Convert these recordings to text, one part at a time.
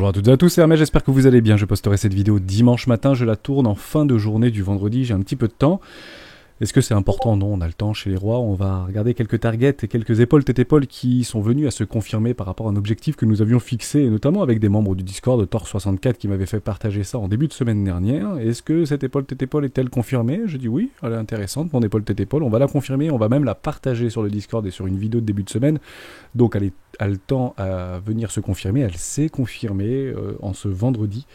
Bonjour à toutes et à tous, c'est Hermès, j'espère que vous allez bien. Je posterai cette vidéo dimanche matin, je la tourne en fin de journée du vendredi, j'ai un petit peu de temps. Est-ce que c'est important? Non, on a le temps chez les rois. On va regarder quelques targets et quelques épaules tête-épaule qui sont venus à se confirmer par rapport à un objectif que nous avions fixé, et notamment avec des membres du Discord de Thor64 qui m'avaient fait partager ça en début de semaine dernière. Est-ce que cette épaule tête-épaule est-elle confirmée? Je dis oui, elle est intéressante, mon épaule tête-épaule. On va la confirmer, on va même la partager sur le Discord et sur une vidéo de début de semaine. Donc elle a le temps à venir se confirmer. Elle s'est confirmée en ce vendredi,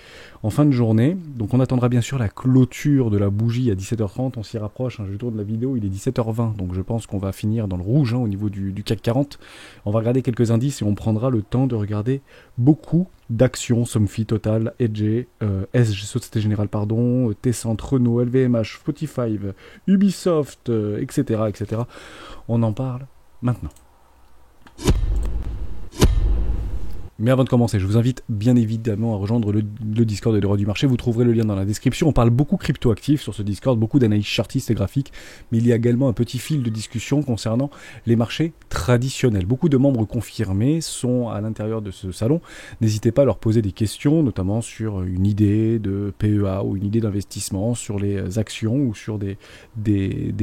en fin de journée. Donc on attendra bien sûr la clôture de la bougie à 17h30. On s'y rapproche, hein, je tourne la vidéo, il est 17h20. Donc je pense qu'on va finir dans le rouge au niveau du CAC 40. On va regarder quelques indices et on prendra le temps de regarder beaucoup d'actions, Somfy, Total, Edge, Société Générale, pardon, T-Centre, Renault, LVMH, Spotify, Ubisoft, etc., etc. On en parle maintenant. Mais avant de commencer, je vous invite bien évidemment à rejoindre le Discord des rois du marché. Vous trouverez le lien dans la description. On parle beaucoup crypto-actifs sur ce Discord, beaucoup d'analyses chartistes et graphiques, mais il y a également un petit fil de discussion concernant les marchés traditionnels. Beaucoup de membres confirmés sont à l'intérieur de ce salon. N'hésitez pas à leur poser des questions, notamment sur une idée de PEA ou une idée d'investissement, sur les actions ou sur des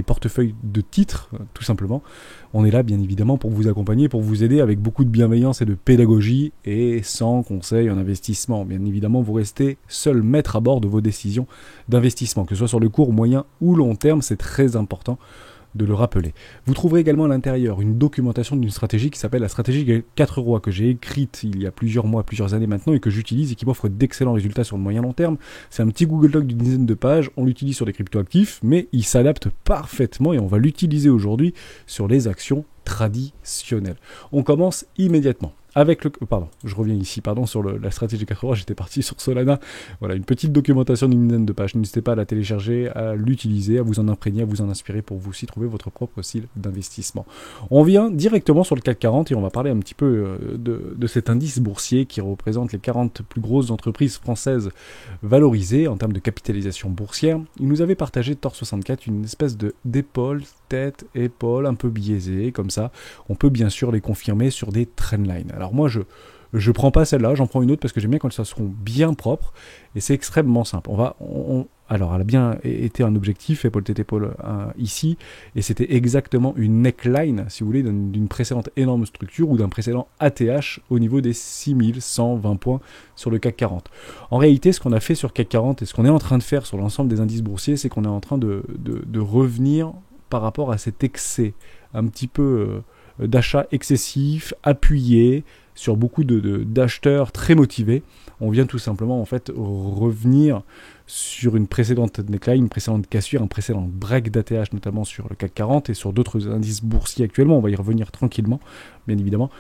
portefeuilles de titres, tout simplement. On est là bien évidemment pour vous accompagner, pour vous aider avec beaucoup de bienveillance et de pédagogie, et sans conseil en investissement. Bien évidemment, vous restez seul maître à bord de vos décisions d'investissement, que ce soit sur le court, moyen ou long terme, c'est très important de le rappeler. Vous trouverez également à l'intérieur une documentation d'une stratégie qui s'appelle la stratégie des 4 rois, que j'ai écrite il y a plusieurs mois, plusieurs années maintenant, et que j'utilise et qui m'offre d'excellents résultats sur le moyen long terme. C'est un petit Google Doc d'une dizaine de pages, on l'utilise sur des cryptoactifs, mais il s'adapte parfaitement et on va l'utiliser aujourd'hui sur les actions traditionnelles. On commence immédiatement avec le... Pardon, je reviens ici, sur la stratégie 80, j'étais parti sur Solana. Voilà, une petite documentation d'une dizaine de pages. N'hésitez pas à la télécharger, à l'utiliser, à vous en imprégner, à vous en inspirer pour vous aussi trouver votre propre style d'investissement. On vient directement sur le CAC 40 et on va parler un petit peu de cet indice boursier qui représente les 40 plus grosses entreprises françaises valorisées en termes de capitalisation boursière. Il nous avait partagé Thor64 une espèce d'épaule, tête, épaule, un peu biaisée, comme ça. On peut bien sûr les confirmer sur des trendlines. Alors moi, je prends pas celle-là, j'en prends une autre parce que j'aime bien quand ça seront bien propres et c'est extrêmement simple. Alors, elle a bien été un objectif, épaule tête épaule ici, et c'était exactement une neckline, si vous voulez, d'une précédente énorme structure ou d'un précédent ATH au niveau des 6120 points sur le CAC 40. En réalité, ce qu'on a fait sur CAC 40 et ce qu'on est en train de faire sur l'ensemble des indices boursiers, c'est qu'on est en train de revenir par rapport à cet excès un petit peu d'achat excessif, appuyé sur beaucoup d'acheteurs très motivés. On vient tout simplement en fait revenir sur une précédente neckline, une précédente cassure, un précédent break d'ATH notamment sur le CAC 40 et sur d'autres indices boursiers actuellement. On va y revenir tranquillement, bien évidemment.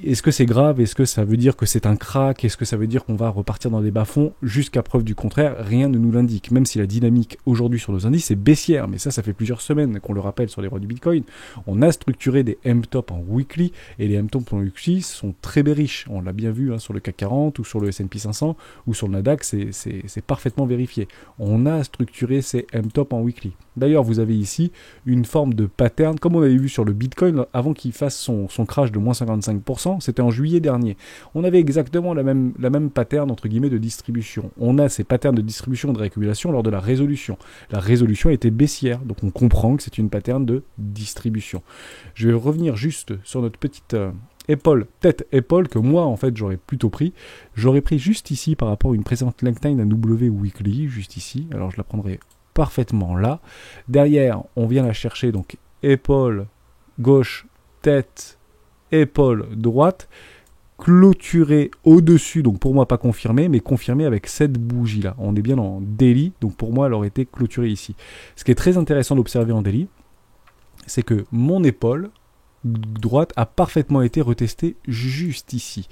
Est-ce que c'est grave? Est-ce que ça veut dire que c'est un crack? Est-ce que ça veut dire qu'on va repartir dans des bas-fonds? Jusqu'à preuve du contraire, rien ne nous l'indique. Même si la dynamique aujourd'hui sur nos indices est baissière, mais ça fait plusieurs semaines qu'on le rappelle sur les rois du Bitcoin. On a structuré des M-top en weekly, et les M-top en weekly sont très bearish. On l'a bien vu sur le CAC 40 ou sur le S&P 500 ou sur le Nasdaq, c'est parfaitement vérifié. On a structuré ces M-top en weekly. D'ailleurs, vous avez ici une forme de pattern, comme on avait vu sur le Bitcoin avant qu'il fasse son crash de moins 55%, c'était en juillet dernier. On avait exactement la même pattern entre guillemets de distribution. On a ces patterns de distribution et de réaccumulation lors de la résolution. La résolution était baissière, donc on comprend que c'est une pattern de distribution. Je vais revenir juste sur notre petite épaule, tête-épaule, que moi en fait j'aurais plutôt pris. J'aurais pris juste ici par rapport à une précédente neckline à W weekly, juste ici. Alors je la prendrai parfaitement là. Derrière, on vient la chercher, donc épaule gauche, tête, épaule droite, clôturée au-dessus, donc pour moi pas confirmé, mais confirmé avec cette bougie-là. On est bien en daily, donc pour moi elle aurait été clôturée ici. Ce qui est très intéressant d'observer en daily, c'est que mon épaule droite a parfaitement été retestée juste ici.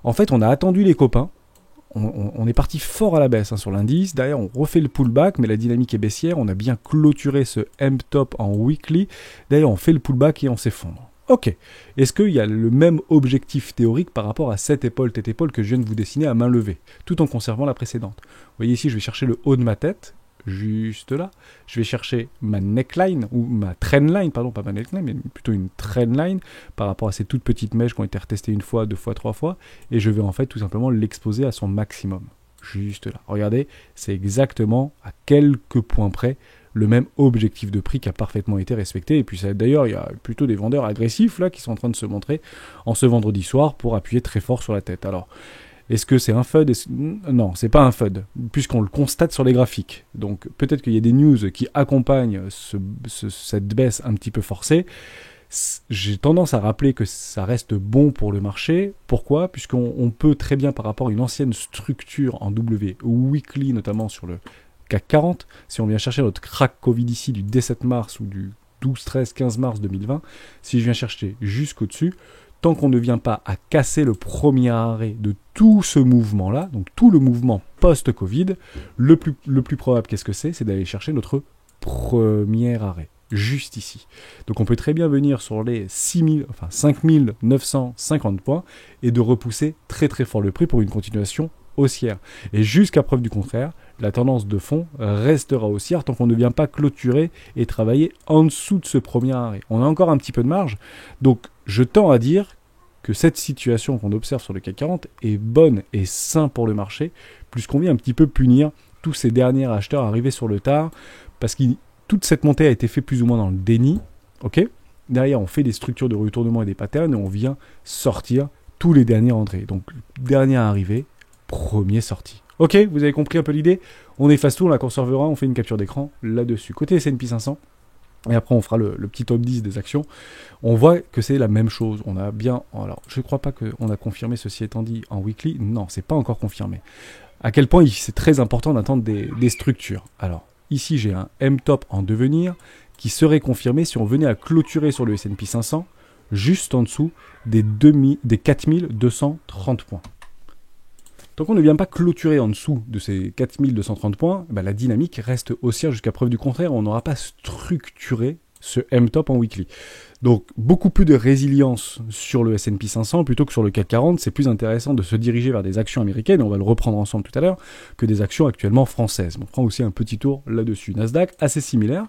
En fait, on a attendu les copains. On est parti fort à la baisse sur l'indice. Derrière, on refait le pullback, mais la dynamique est baissière. On a bien clôturé ce M-top en weekly. Derrière, on fait le pullback et on s'effondre. Ok. Est-ce qu'il y a le même objectif théorique par rapport à cette épaule, tête-épaule que je viens de vous dessiner à main levée, tout en conservant la précédente? Vous voyez ici, je vais chercher le haut de ma tête. juste là. Je vais chercher ma neckline, ou ma trendline, pardon, pas ma neckline, mais plutôt une trendline, par rapport à ces toutes petites mèches qui ont été retestées une fois, deux fois, trois fois, et je vais en fait tout simplement l'exposer à son maximum. Juste là. Regardez, c'est exactement à quelques points près le même objectif de prix qui a parfaitement été respecté. Et puis d'ailleurs, il y a plutôt des vendeurs agressifs là qui sont en train de se montrer en ce vendredi soir pour appuyer très fort sur la tête. Alors, est-ce que c'est un FUD ? Non, c'est pas un FUD, puisqu'on le constate sur les graphiques. Donc peut-être qu'il y a des news qui accompagnent cette baisse un petit peu forcée. J'ai tendance à rappeler que ça reste bon pour le marché. Pourquoi ? Puisqu'on peut très bien, par rapport à une ancienne structure en W weekly, notamment sur le CAC 40, si on vient chercher notre crack Covid ici du 17 mars ou du 12, 13, 15 mars 2020, si je viens chercher jusqu'au-dessus, tant qu'on ne vient pas à casser le premier arrêt de tout ce mouvement-là, donc tout le mouvement post-Covid, le plus probable, qu'est-ce que c'est ? C'est d'aller chercher notre premier arrêt, juste ici. Donc on peut très bien venir sur les 5950 points et de repousser très très fort le prix pour une continuation haussière. Et jusqu'à preuve du contraire, la tendance de fond restera haussière tant qu'on ne vient pas clôturer et travailler en dessous de ce premier arrêt. On a encore un petit peu de marge, donc je tends à dire que cette situation qu'on observe sur le CAC 40 est bonne et sain pour le marché, puisqu'on vient un petit peu punir tous ces derniers acheteurs arrivés sur le tard, parce que toute cette montée a été faite plus ou moins dans le déni, ok ? Derrière, on fait des structures de retournement et des patterns, et on vient sortir tous les derniers entrées. Donc, dernier arrivé, premier sorti. Ok, vous avez compris un peu l'idée ? On efface tout, on la conservera, on fait une capture d'écran là-dessus. Côté S&P 500, et après on fera le petit top 10 des actions, on voit que c'est la même chose. On a bien... Alors, je ne crois pas qu'on a confirmé, ceci étant dit, en weekly. Non, c'est pas encore confirmé. À quel point c'est très important d'attendre des structures. Alors, ici j'ai un M-top en devenir qui serait confirmé si on venait à clôturer sur le S&P 500 juste en dessous des 4230 points. Tant qu'on ne vient pas clôturer en dessous de ces 4230 points, la dynamique reste haussière jusqu'à preuve du contraire. On n'aura pas structuré ce M-top en weekly. Donc, beaucoup plus de résilience sur le S&P 500 plutôt que sur le CAC 40. C'est plus intéressant de se diriger vers des actions américaines, et on va le reprendre ensemble tout à l'heure, que des actions actuellement françaises. On prend aussi un petit tour là-dessus. Nasdaq, assez similaire,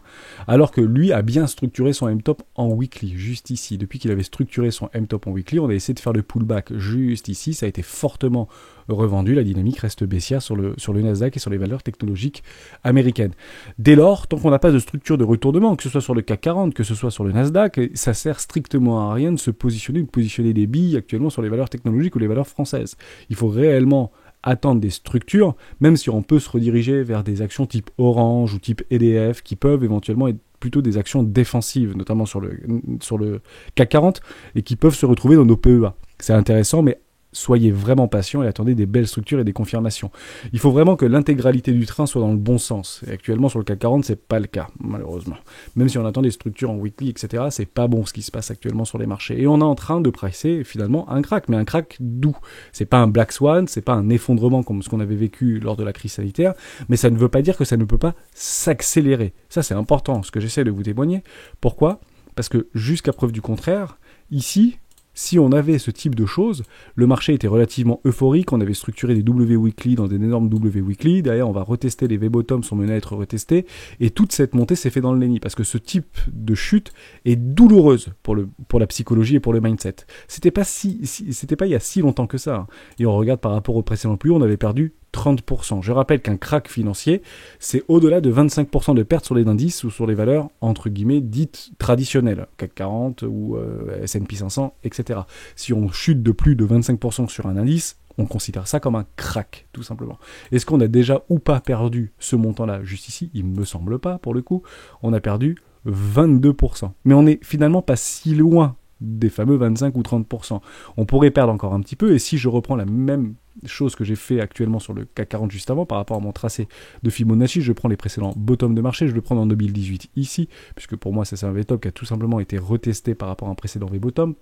alors que lui a bien structuré son M-top en weekly, juste ici. Depuis qu'il avait structuré son M-top en weekly, on a essayé de faire le pullback juste ici. Ça a été fortement revendu. La dynamique reste baissière sur le Nasdaq et sur les valeurs technologiques américaines. Dès lors, tant qu'on n'a pas de structure de retournement, que ce soit sur le CAC 40, que ce soit sur le Nasdaq, ça sert strictement à rien de se positionner, de positionner des billes actuellement sur les valeurs technologiques ou les valeurs françaises. Il faut réellement attendre des structures, même si on peut se rediriger vers des actions type Orange ou type EDF, qui peuvent éventuellement être plutôt des actions défensives, notamment sur le CAC 40, et qui peuvent se retrouver dans nos PEA. C'est intéressant, mais soyez vraiment patient et attendez des belles structures et des confirmations. Il faut vraiment que l'intégralité du train soit dans le bon sens. Et actuellement, sur le CAC 40, c'est pas le cas, malheureusement. Même si on attend des structures en weekly, etc., c'est pas bon ce qui se passe actuellement sur les marchés. Et on est en train de pricer, finalement, un crack. Mais un crack doux. C'est pas un black swan, c'est pas un effondrement comme ce qu'on avait vécu lors de la crise sanitaire, mais ça ne veut pas dire que ça ne peut pas s'accélérer. Ça, c'est important, ce que j'essaie de vous témoigner. Pourquoi ? Parce que, jusqu'à preuve du contraire, ici, si on avait ce type de choses, le marché était relativement euphorique, on avait structuré des W weekly dans des énormes W weekly, derrière on va retester, les V-bottoms sont menés à être retestés, et toute cette montée s'est fait dans le déni, parce que ce type de chute est douloureuse pour la psychologie et pour le mindset. C'était pas il y a si longtemps que ça, hein. Et on regarde par rapport au précédent plus haut, on avait perdu 30%. Je rappelle qu'un crack financier, c'est au-delà de 25% de pertes sur les indices ou sur les valeurs, entre guillemets, dites traditionnelles, CAC 40 ou S&P 500, etc. Si on chute de plus de 25% sur un indice, on considère ça comme un crack, tout simplement. Est-ce qu'on a déjà ou pas perdu ce montant-là juste ici ? Il me semble pas, pour le coup. On a perdu 22%. Mais on n'est finalement pas si loin des fameux 25 ou 30%. On pourrait perdre encore un petit peu, et si je reprends la même chose que j'ai fait actuellement sur le CAC 40 juste avant, par rapport à mon tracé de Fibonacci, je prends les précédents bottom de marché, je le prends en 2018 ici, puisque pour moi c'est un V-top qui a tout simplement été retesté par rapport à un précédent V-bottom,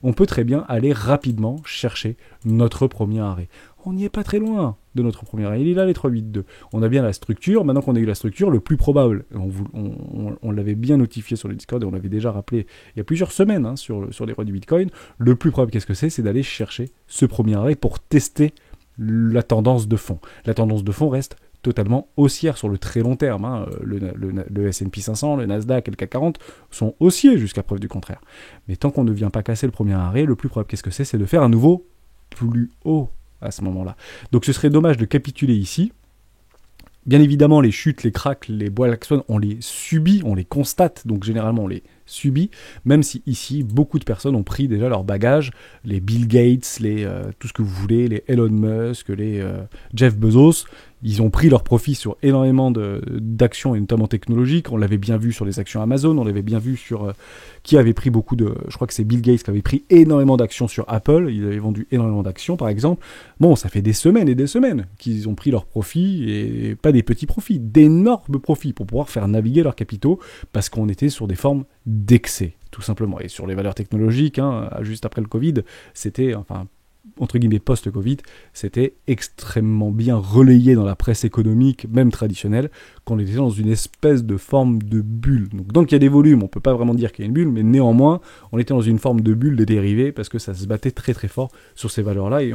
on peut très bien aller rapidement chercher notre premier arrêt. On n'y est pas très loin de notre premier arrêt. Il est là, les 382. On a bien la structure. Maintenant qu'on a eu la structure, le plus probable, on l'avait bien notifié sur le Discord et on l'avait déjà rappelé il y a plusieurs semaines sur les rois du Bitcoin, le plus probable, qu'est-ce que c'est ? C'est d'aller chercher ce premier arrêt pour tester la tendance de fond. La tendance de fond reste totalement haussière sur le très long terme. Hein. Le S&P 500, le Nasdaq et le CAC 40 sont haussiers jusqu'à preuve du contraire. Mais tant qu'on ne vient pas casser le premier arrêt, le plus probable, qu'est-ce que c'est de faire un nouveau plus haut à ce moment-là. Donc ce serait dommage de capituler ici. Bien évidemment, les chutes, les cracks, les black swans, on les subit, on les constate, donc généralement on les subit, même si ici, beaucoup de personnes ont pris déjà leur bagage, les Bill Gates, tout ce que vous voulez, les Elon Musk, les Jeff Bezos, ils ont pris leur profit sur énormément d'actions, et notamment technologiques. On l'avait bien vu sur les actions Amazon, on l'avait bien vu sur... qui avait pris beaucoup de... Je crois que c'est Bill Gates qui avait pris énormément d'actions sur Apple. Ils avaient vendu énormément d'actions, par exemple. Bon, ça fait des semaines et des semaines qu'ils ont pris leurs profits, et pas des petits profits, d'énormes profits, pour pouvoir faire naviguer leurs capitaux, parce qu'on était sur des formes d'excès, tout simplement. Et sur les valeurs technologiques, hein, juste après le Covid, c'était... enfin, entre guillemets post-Covid, c'était extrêmement bien relayé dans la presse économique, même traditionnelle, qu'on était dans une espèce de forme de bulle. Donc il y a des volumes, on ne peut pas vraiment dire qu'il y a une bulle, mais néanmoins, on était dans une forme de bulle des dérivés, parce que ça se battait très très fort sur ces valeurs-là, et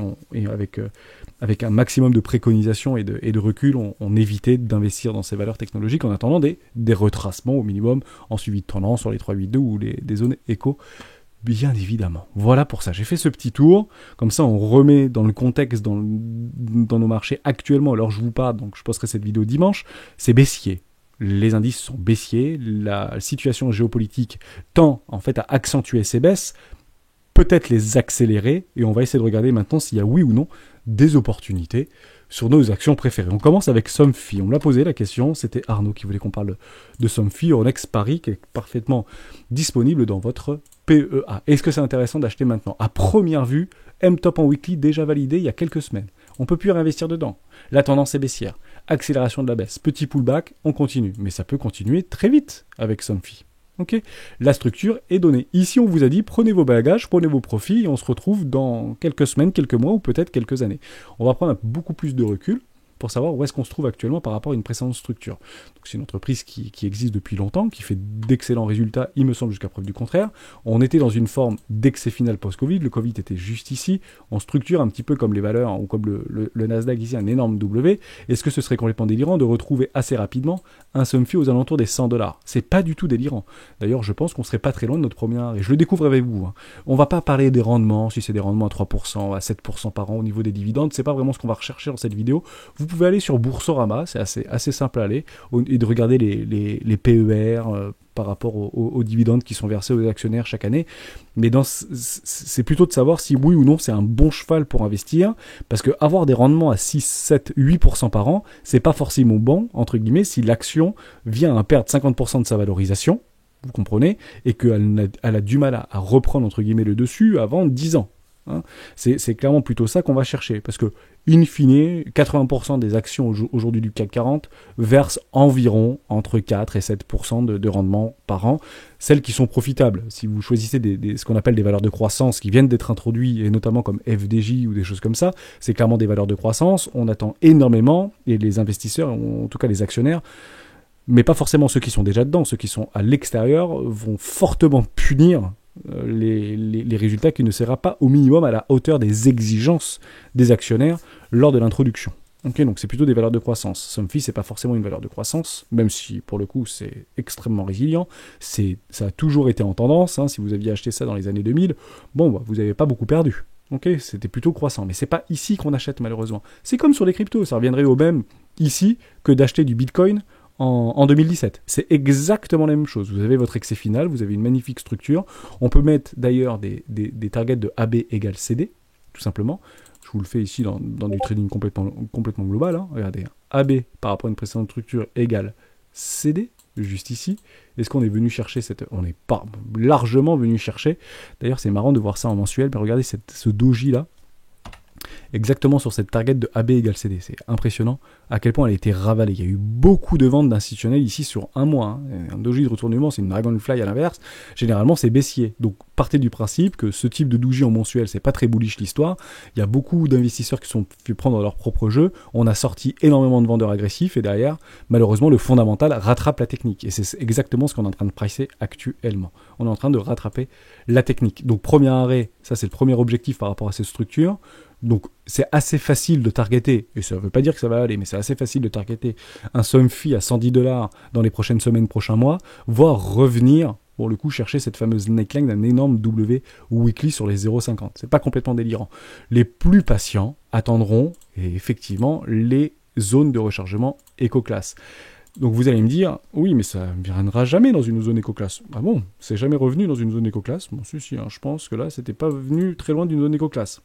avec un maximum de préconisation et de recul, on évitait d'investir dans ces valeurs technologiques en attendant des retracements au minimum, en suivi de tendance sur les 382 ou des zones éco. Bien évidemment. Voilà pour ça. J'ai fait ce petit tour. Comme ça, on remet dans le contexte, dans nos marchés actuellement. Alors, je vous parle, donc je posterai cette vidéo dimanche. C'est baissier. Les indices sont baissiers. La situation géopolitique tend, en fait, à accentuer ces baisses. Peut-être les accélérer. Et on va essayer de regarder maintenant s'il y a, oui ou non, des opportunités sur nos actions préférées. On commence avec Somfy. On me l'a posé la question. C'était Arnaud qui voulait qu'on parle de Somfy, Euronext Paris, qui est parfaitement disponible dans votre PEA. Est-ce que c'est intéressant d'acheter maintenant? À première vue, M-Top en weekly déjà validé il y a quelques semaines. On ne peut plus réinvestir dedans. La tendance est baissière. Accélération de la baisse. Petit pullback, on continue. Mais ça peut continuer très vite avec Somfy. Okay, la structure est donnée. Ici, on vous a dit, prenez vos bagages, prenez vos profits, et on se retrouve dans quelques semaines, quelques mois, ou peut-être quelques années. On va prendre beaucoup plus de recul pour savoir où est-ce qu'on se trouve actuellement par rapport à une précédente structure. Donc c'est une entreprise qui existe depuis longtemps, qui fait d'excellents résultats, il me semble, jusqu'à preuve du contraire. On était dans une forme d'excès final post-Covid, le Covid était juste ici, on structure un petit peu comme les valeurs, ou comme le Nasdaq ici, un énorme W. Est-ce que ce serait complètement délirant de retrouver assez rapidement un Somfy aux alentours des 100 $? C'est pas du tout délirant. D'ailleurs, je pense qu'on serait pas très loin de notre premier arrêt. Je le découvre avec vous. Hein. On va pas parler des rendements, si c'est des rendements à 3%, à 7% par an au niveau des dividendes, c'est pas vraiment ce qu'on va rechercher dans cette vidéo. Vous pouvez aller sur Boursorama, c'est assez simple à aller, et de regarder les PER par rapport aux dividendes qui sont versés aux actionnaires chaque année. Mais c'est plutôt de savoir si oui ou non c'est un bon cheval pour investir, parce que avoir des rendements à 6, 7, 8% par an, c'est pas forcément bon, entre guillemets, si l'action vient à perdre 50% de sa valorisation, vous comprenez, et qu'elle a du mal à reprendre, entre guillemets, le dessus avant 10 ans. Hein. C'est clairement plutôt ça qu'on va chercher, parce que, in fine, 80% des actions aujourd'hui du CAC 40 versent environ entre 4 et 7% de rendement par an. Celles qui sont profitables, si vous choisissez ce qu'on appelle des valeurs de croissance qui viennent d'être introduites, et notamment comme FDJ ou des choses comme ça, c'est clairement des valeurs de croissance. On attend énormément, et les investisseurs, en tout cas les actionnaires, mais pas forcément ceux qui sont déjà dedans, ceux qui sont à l'extérieur, vont fortement punir les résultats qui ne sera pas au minimum à la hauteur des exigences des actionnaires lors de l'introduction. Okay, donc c'est plutôt des valeurs de croissance. Somfy, c'est pas forcément une valeur de croissance, même si pour le coup c'est extrêmement résilient. Ça a toujours été en tendance. Hein, si vous aviez acheté ça dans les années 2000, bon, vous n'avez pas beaucoup perdu. Okay, c'était plutôt croissant, mais c'est pas ici qu'on achète malheureusement. C'est comme sur les cryptos, ça reviendrait au même ici que d'acheter du Bitcoin en 2017. C'est exactement la même chose. Vous avez votre excès final, vous avez une magnifique structure. On peut mettre d'ailleurs des targets de AB égale CD, tout simplement. Je vous le fais ici dans du trading complètement global. Hein. Regardez, AB par rapport à une précédente structure égale CD, juste ici. Est-ce qu'on est venu chercher On n'est pas largement venu chercher. D'ailleurs, c'est marrant de voir ça en mensuel. Mais regardez ce doji là. Exactement sur cette target de AB égale CD. C'est impressionnant à quel point elle a été ravalée. Il y a eu beaucoup de ventes d'institutionnels ici sur un mois. Hein. Un doji de retournement, c'est une Dragonfly à l'inverse. Généralement, c'est baissier. Donc, partez du principe que ce type de doji en mensuel, c'est pas très bullish l'histoire. Il y a beaucoup d'investisseurs qui sont fait prendre leur propre jeu. On a sorti énormément de vendeurs agressifs et derrière, malheureusement, le fondamental rattrape la technique. Et c'est exactement ce qu'on est en train de pricer actuellement. On est en train de rattraper la technique. Donc, premier arrêt, ça c'est le premier objectif par rapport à cette structure. Donc c'est assez facile de targeter, et ça ne veut pas dire que ça va aller, mais c'est assez facile de targeter un Somfy à 110 $ dans les prochaines semaines, prochains mois, voire revenir, pour le coup, chercher cette fameuse neckline d'un énorme W weekly sur les 0,50. C'est pas complètement délirant. Les plus patients attendront, et effectivement, les zones de rechargement éco-classe. Donc vous allez me dire, oui, mais ça ne viendra jamais dans une zone éco-classe. Ah bon, c'est jamais revenu dans une zone éco-classe? Bon, si, hein, je pense que là, c'était pas venu très loin d'une zone éco-classe.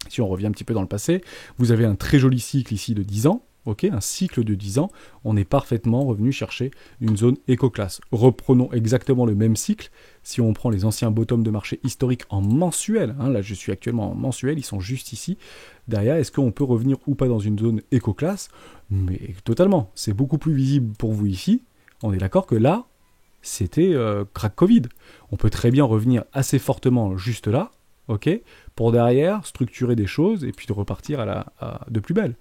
Si on revient un petit peu dans le passé, vous avez un très joli cycle ici de 10 ans, ok, un cycle de 10 ans, on est parfaitement revenu chercher une zone éco-classe. Reprenons exactement le même cycle, si on prend les anciens bottoms de marché historiques en mensuel, hein, là je suis actuellement en mensuel, ils sont juste ici, derrière, est-ce qu'on peut revenir ou pas dans une zone éco-classe? Mais totalement, c'est beaucoup plus visible pour vous ici, on est d'accord que là, c'était crack Covid. On peut très bien revenir assez fortement juste là, ok, pour derrière structurer des choses et puis de repartir de plus belle.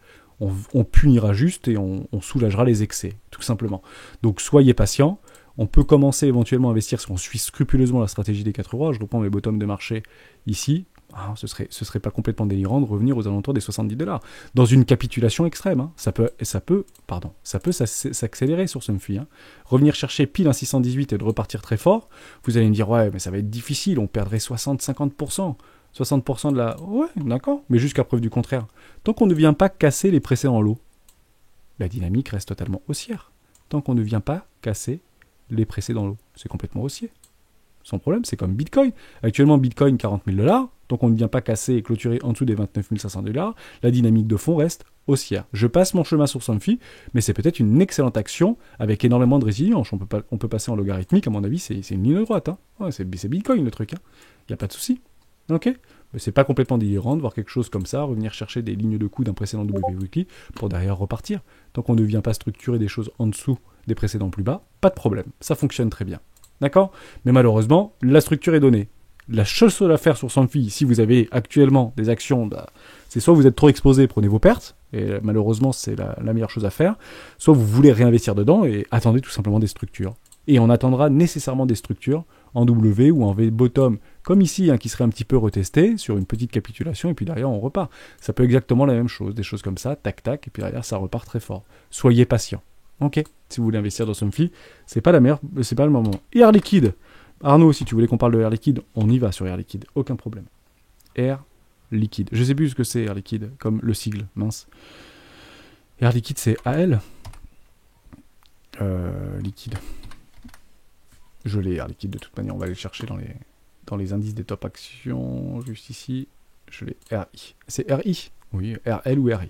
On punira juste et on soulagera les excès, tout simplement. Donc soyez patient. On peut commencer éventuellement à investir si on suit scrupuleusement la stratégie des 4 euros. Je reprends mes bottoms de marché ici. Ah, ce serait pas complètement délirant de revenir aux alentours des 70 $. Dans une capitulation extrême, hein. Ça peut s'accélérer sur Somfy. Hein. Revenir chercher pile un 618 et de repartir très fort, vous allez me dire, ouais, mais ça va être difficile, on perdrait 60-50%. 60% de la... Ouais, d'accord, mais jusqu'à preuve du contraire. Tant qu'on ne vient pas casser les précédents lots, la dynamique reste totalement haussière. Tant qu'on ne vient pas casser les précédents lots, c'est complètement haussier. Sans problème, c'est comme Bitcoin. Actuellement, Bitcoin, 40 000 $. Tant qu'on ne vient pas casser et clôturer en dessous des 29 500 $, la dynamique de fond reste haussière. Je passe mon chemin sur Somfy, mais c'est peut-être une excellente action avec énormément de résilience. On peut passer en logarithmique, à mon avis, c'est une ligne droite. Hein. Ouais, c'est Bitcoin le truc. Il n'y a pas de souci. Ok, mais c'est pas complètement délirant de voir quelque chose comme ça, revenir chercher des lignes de coup d'un précédent W Weekly pour derrière repartir. Tant qu'on ne vient pas structurer des choses en dessous des précédents plus bas, pas de problème, ça fonctionne très bien. D'accord? Mais malheureusement, la structure est donnée. La seule chose à faire sur Somfy, si vous avez actuellement des actions, c'est soit vous êtes trop exposé, prenez vos pertes, et malheureusement c'est la meilleure chose à faire, soit vous voulez réinvestir dedans et attendez tout simplement des structures. Et on attendra nécessairement des structures en W ou en V bottom, comme ici, hein, qui serait un petit peu retesté sur une petite capitulation, et puis derrière on repart. Ça peut exactement la même chose, des choses comme ça, tac tac, et puis derrière ça repart très fort. Soyez patient. Ok, si vous voulez investir dans Somfy, c'est pas le moment. Air Liquide. Arnaud, si tu voulais qu'on parle de Air Liquide, on y va sur Air Liquide, aucun problème. Air Liquide. Je sais plus ce que c'est Air Liquide, comme le sigle, mince. Air Liquide, c'est AL. Liquide. Je l'ai, Air Liquide, de toute manière, on va aller le chercher dans les indices des top actions, juste ici. Je l'ai, RI. C'est RI? Oui, RL ou RI.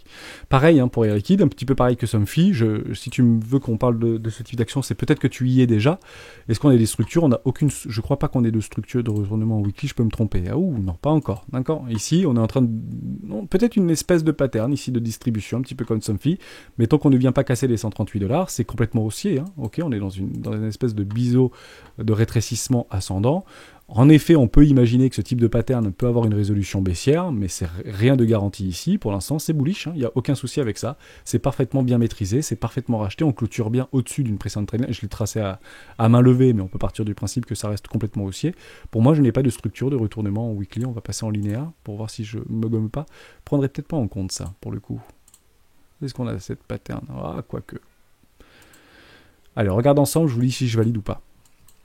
Pareil hein, pour Air Liquide, un petit peu pareil que Somfy. Si tu veux qu'on parle de ce type d'action, c'est peut-être que tu y es déjà. Est-ce qu'on a des structures? On a aucune. Je crois pas qu'on ait de structure de retournement weekly, je peux me tromper. Ah ouh, non, pas encore. D'accord. Ici, on est en train de. Peut-être une espèce de pattern ici de distribution, un petit peu comme Somfy. Mais tant qu'on ne vient pas casser les 138 $, c'est complètement haussier. Hein. Ok, on est dans une espèce de biseau de rétrécissement ascendant. En effet, on peut imaginer que ce type de pattern peut avoir une résolution baissière, mais c'est rien de garanti ici. Pour l'instant, c'est bullish, il n'y a aucun souci avec ça. C'est parfaitement bien maîtrisé, c'est parfaitement racheté. On clôture bien au-dessus d'une précédente trendline. Je l'ai tracé à main levée, mais on peut partir du principe que ça reste complètement haussier. Pour moi, je n'ai pas de structure de retournement en weekly. On va passer en linéaire pour voir si je me gomme pas. Je prendrai peut-être pas en compte ça, pour le coup. Est-ce qu'on a cette pattern? Ah, quoique. Allez, on regarde ensemble, je vous dis si je valide ou pas.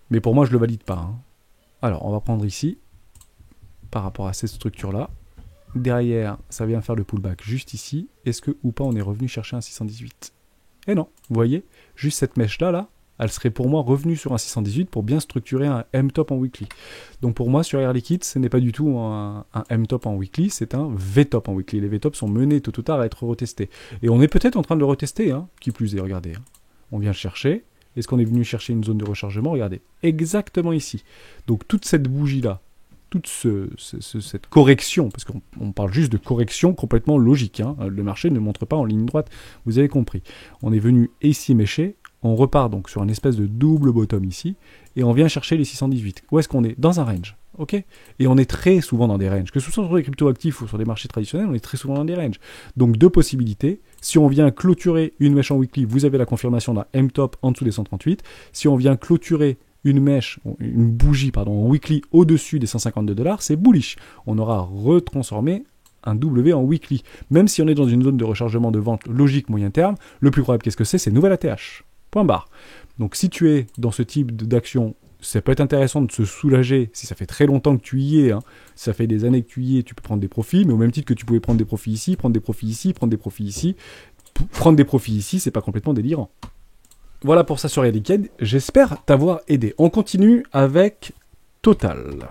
Mais pour moi, je le valide pas, hein. Alors, on va prendre ici, par rapport à cette structure-là. Derrière, ça vient faire le pullback juste ici. Est-ce que ou pas on est revenu chercher un 618? Eh non, vous voyez, juste cette mèche-là, là, elle serait pour moi revenue sur un 618 pour bien structurer un M-top en weekly. Donc pour moi, sur Air Liquide, ce n'est pas du tout un M-top en weekly, c'est un V-top en weekly. Les V-top sont menés tôt ou tard à être retestés. Et on est peut-être en train de le retester, hein, qui plus est, regardez. Hein. On vient le chercher. Est-ce qu'on est venu chercher une zone de rechargement? Regardez, exactement ici. Donc toute cette bougie-là, toute cette correction, parce qu'on parle juste de correction complètement logique, hein. Le marché ne montre pas en ligne droite, vous avez compris. On est venu ici mécher, on repart donc sur une espèce de double bottom ici, et on vient chercher les 618. Où est-ce qu'on est? Dans un range. Ok, et on est très souvent dans des ranges, que ce soit sur les crypto-actifs ou sur des marchés traditionnels, on est très souvent dans des ranges. Donc deux possibilités, si on vient clôturer une mèche en weekly, vous avez la confirmation d'un M-top en dessous des 138, si on vient clôturer une bougie en weekly au-dessus des 152 $, c'est bullish. On aura retransformé un W en weekly. Même si on est dans une zone de rechargement de vente logique moyen terme, le plus probable, qu'est-ce que c'est nouvelle ATH. Point barre. Donc si tu es dans ce type d'action, ça peut être intéressant de se soulager si ça fait très longtemps que tu y es. Si ça fait des années que tu y es, tu peux prendre des profits, mais au même titre que tu pouvais prendre des profits ici, prendre des profits ici, prendre des profits ici. Prendre des profits ici, c'est pas complètement délirant. Voilà pour ça sur Reddit. J'espère t'avoir aidé. On continue avec Total.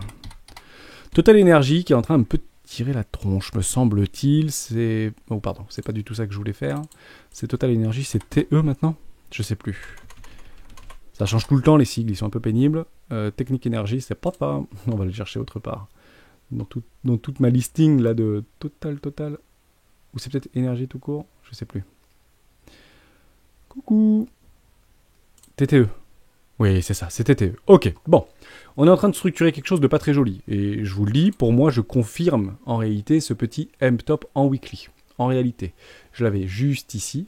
Total Energy qui est en train de me tirer la tronche, me semble-t-il. C'est... Oh pardon, c'est pas du tout ça que je voulais faire. C'est Total Energy, c'est TE maintenant ? Je sais plus. Ça change tout le temps les sigles, ils sont un peu pénibles. Technique Énergie, c'est pas ça. On va le chercher autre part. Dans toute ma listing là de Total. Ou c'est peut-être Énergie tout court ? Je sais plus. Coucou. TTE. Oui, c'est ça, c'est TTE. Ok, bon. On est en train de structurer quelque chose de pas très joli. Et je vous le dis, pour moi, je confirme en réalité ce petit M-top en weekly. En réalité, je l'avais juste ici,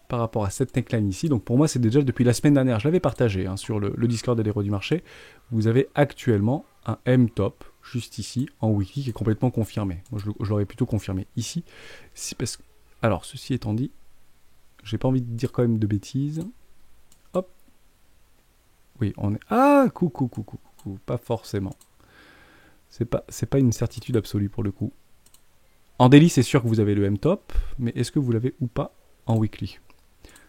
par rapport à cette neckline ici. Donc pour moi, c'est déjà depuis la semaine dernière. Je l'avais partagé sur le Discord des héros du marché. Vous avez actuellement un M-top, juste ici, en weekly, qui est complètement confirmé. Moi, je l'aurais plutôt confirmé ici. Parce que... Alors, ceci étant dit, j'ai pas envie de dire quand même de bêtises. Hop. Oui, on est... Ah, coucou. Pas forcément. C'est pas une certitude absolue pour le coup. En daily, c'est sûr que vous avez le M-top, mais est-ce que vous l'avez ou pas en weekly ?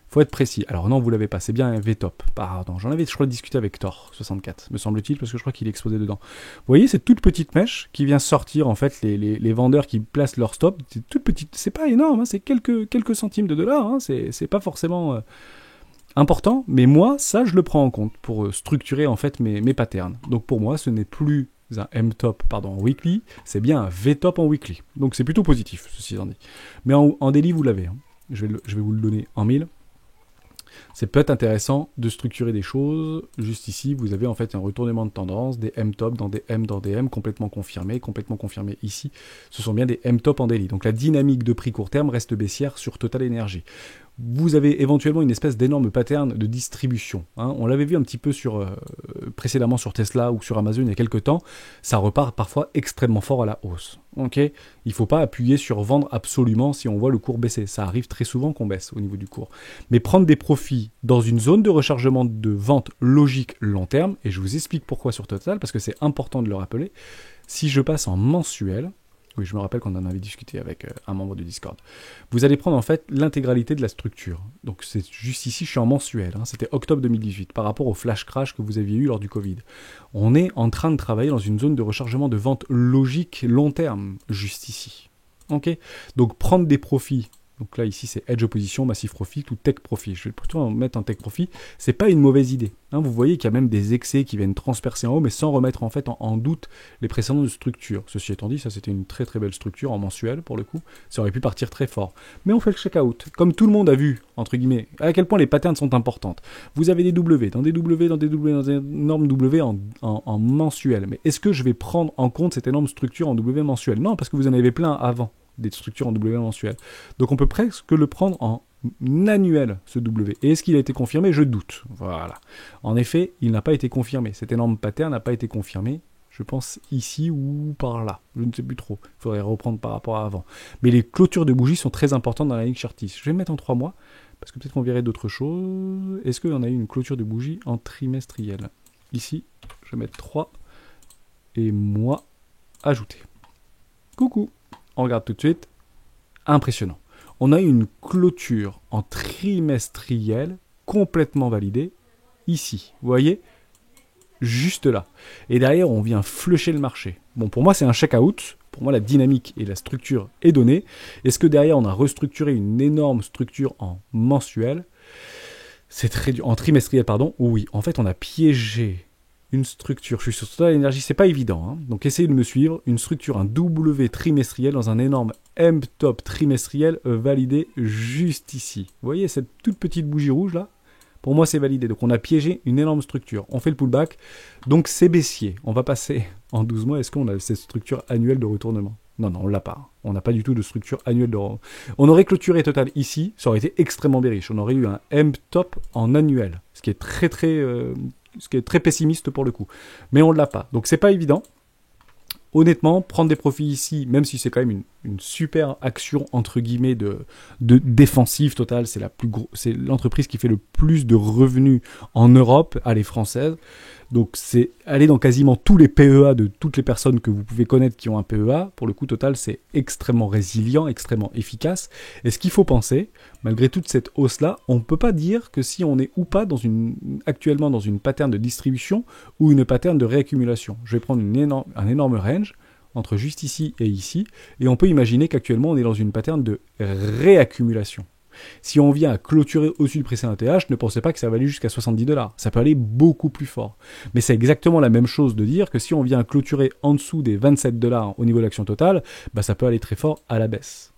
Faut être précis. Alors non, vous l'avez pas. C'est bien un V-top. Pardon. J'en avais, je crois, discuté avec Thor64, me semble-t-il, parce que je crois qu'il est exposé dedans. Vous voyez, cette toute petite mèche qui vient sortir, en fait, les vendeurs qui placent leur stop. C'est toute petite. C'est pas énorme, c'est quelques centimes de dollars. C'est pas forcément important. Mais moi, ça, je le prends en compte pour structurer, en fait, mes patterns. Donc pour moi, ce n'est plus un M-top en weekly, c'est bien un V-top en weekly. Donc c'est plutôt positif, ceci étant dit. Mais en daily, vous l'avez. Je vais vous le donner en 1000. C'est peut-être intéressant de structurer des choses. Juste ici, vous avez en fait un retournement de tendance, des M-top dans des M complètement confirmés ici. Ce sont bien des M-top en daily. Donc la dynamique de prix court terme reste baissière sur Total Energy. Vous avez éventuellement une espèce d'énorme pattern de distribution. On l'avait vu un petit peu précédemment sur Tesla ou sur Amazon il y a quelques temps. Ça repart parfois extrêmement fort à la hausse. Okay, il ne faut pas appuyer sur vendre absolument si on voit le cours baisser. Ça arrive très souvent qu'on baisse au niveau du cours. Mais prendre des profits dans une zone de rechargement de vente logique long terme, et je vous explique pourquoi sur Total, parce que c'est important de le rappeler. Si je passe en mensuel... Oui, je me rappelle qu'on en avait discuté avec un membre du Discord. Vous allez prendre en fait l'intégralité de la structure. Donc c'est juste ici, je suis en mensuel. C'était octobre 2018 par rapport au flash crash que vous aviez eu lors du Covid. On est en train de travailler dans une zone de rechargement de vente logique long terme, juste ici. Okay, donc prendre des profits. Donc là, ici, c'est Edge Opposition, Massive Profit ou Tech Profit. Je vais plutôt en mettre en Tech Profit. C'est pas une mauvaise idée. Vous voyez qu'il y a même des excès qui viennent transpercer en haut, mais sans remettre en fait en doute les précédentes structures. Ceci étant dit, ça c'était une très très belle structure en mensuel pour le coup. Ça aurait pu partir très fort. Mais on fait le check-out. Comme tout le monde a vu, entre guillemets, à quel point les patterns sont importantes. Vous avez des W, dans des énormes W en mensuel. Mais est-ce que je vais prendre en compte cette énorme structure en W mensuel ? Non, parce que vous en avez plein avant. Des structures en W mensuel. Donc on peut presque le prendre en annuel, ce W. Et est-ce qu'il a été confirmé ? Je doute. Voilà. En effet, il n'a pas été confirmé. Cet énorme pattern n'a pas été confirmé, je pense, ici ou par là. Je ne sais plus trop. Il faudrait reprendre par rapport à avant. Mais les clôtures de bougies sont très importantes dans la ligne Chartis. Je vais mettre en 3 mois, parce que peut-être qu'on verrait d'autres choses. Est-ce qu'il y en a eu une clôture de bougies en trimestriel ? Ici, je vais mettre 3 et mois ajouté. Coucou. On regarde tout de suite. Impressionnant. On a une clôture en trimestriel complètement validée ici. Vous voyez ? Juste là. Et derrière, on vient flusher le marché. Bon, pour moi, c'est un check-out. Pour moi, la dynamique et la structure est donnée. Est-ce que derrière, on a restructuré une énorme structure en mensuel ? C'est très dur. En trimestriel, pardon. Oui, en fait, on a piégé une structure, je suis sur Total Energy, c'est pas évident, donc essayez de me suivre, une structure, un W trimestriel dans un énorme M-top trimestriel validé juste ici. Vous voyez cette toute petite bougie rouge là ? Pour moi c'est validé, donc on a piégé une énorme structure, on fait le pullback, donc c'est baissier, on va passer en 12 mois, est-ce qu'on a cette structure annuelle de retournement ? Non, on l'a pas, on n'a pas du tout de structure annuelle de retournement. On aurait clôturé Total ici, ça aurait été extrêmement bearish, on aurait eu un M-top en annuel, ce qui est très pessimiste pour le coup. Mais on ne l'a pas. Donc c'est pas évident. honnêtement, prendre des profits ici, même si c'est quand même une super action entre guillemets de défensive totale, c'est l'entreprise qui fait le plus de revenus en Europe, elle est française. Donc c'est aller dans quasiment tous les PEA de toutes les personnes que vous pouvez connaître qui ont un PEA. Pour le coup, Total, c'est extrêmement résilient, extrêmement efficace. Et ce qu'il faut penser, malgré toute cette hausse-là, on ne peut pas dire que si on est ou pas actuellement dans une pattern de distribution ou une pattern de réaccumulation. Je vais prendre un énorme range entre juste ici et ici, et on peut imaginer qu'actuellement on est dans une pattern de réaccumulation. Si on vient à clôturer au-dessus du précédent TH, ne pensez pas que ça va aller jusqu'à 70$. Ça peut aller beaucoup plus fort. Mais c'est exactement la même chose de dire que si on vient à clôturer en dessous des 27$ au niveau de l'action totale, bah ça peut aller très fort à la baisse.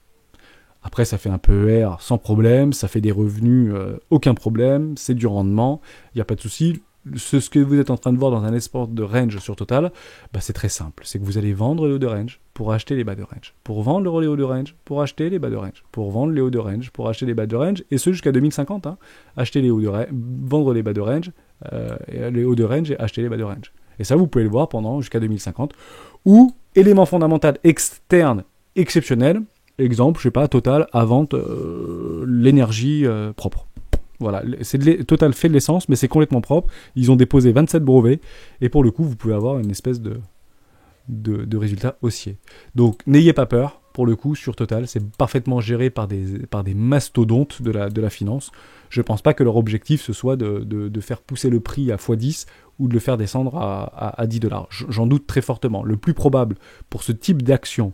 Après, ça fait un PER sans problème, ça fait des revenus, aucun problème, c'est du rendement, il n'y a pas de souci. Ce que vous êtes en train de voir dans un export de range sur Total, bah c'est très simple. C'est que vous allez vendre les hauts de range pour acheter les bas de range. Pour vendre les hauts de range pour acheter les bas de range. Pour vendre les hauts de range pour acheter les bas de range. Et ce jusqu'à 2050. Hein. Acheter les hauts de range, vendre les bas de range, les hauts de range et acheter les bas de range. Et ça, vous pouvez le voir pendant jusqu'à 2050. Ou élément fondamental externe exceptionnel. Exemple, je sais pas, Total à vente l'énergie propre. Voilà, Total fait de l'essence, mais c'est complètement propre. Ils ont déposé 27 brevets, et pour le coup, vous pouvez avoir une espèce de résultat haussier. Donc, n'ayez pas peur, pour le coup, sur Total, c'est parfaitement géré par des mastodontes de la finance. Je ne pense pas que leur objectif, ce soit de faire pousser le prix à x10 ou de le faire descendre à 10$. J'en doute très fortement. Le plus probable pour ce type d'action,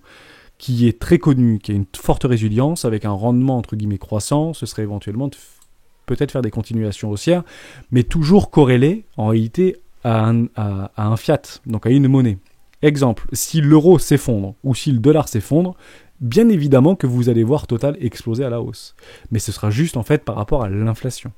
qui est très connu, qui a une forte résilience, avec un rendement entre guillemets croissant, ce serait éventuellement peut-être faire des continuations haussières, mais toujours corrélé en réalité à un fiat, donc à une monnaie. Exemple, si l'euro s'effondre ou si le dollar s'effondre, bien évidemment que vous allez voir Total exploser à la hausse. Mais ce sera juste en fait par rapport à l'inflation.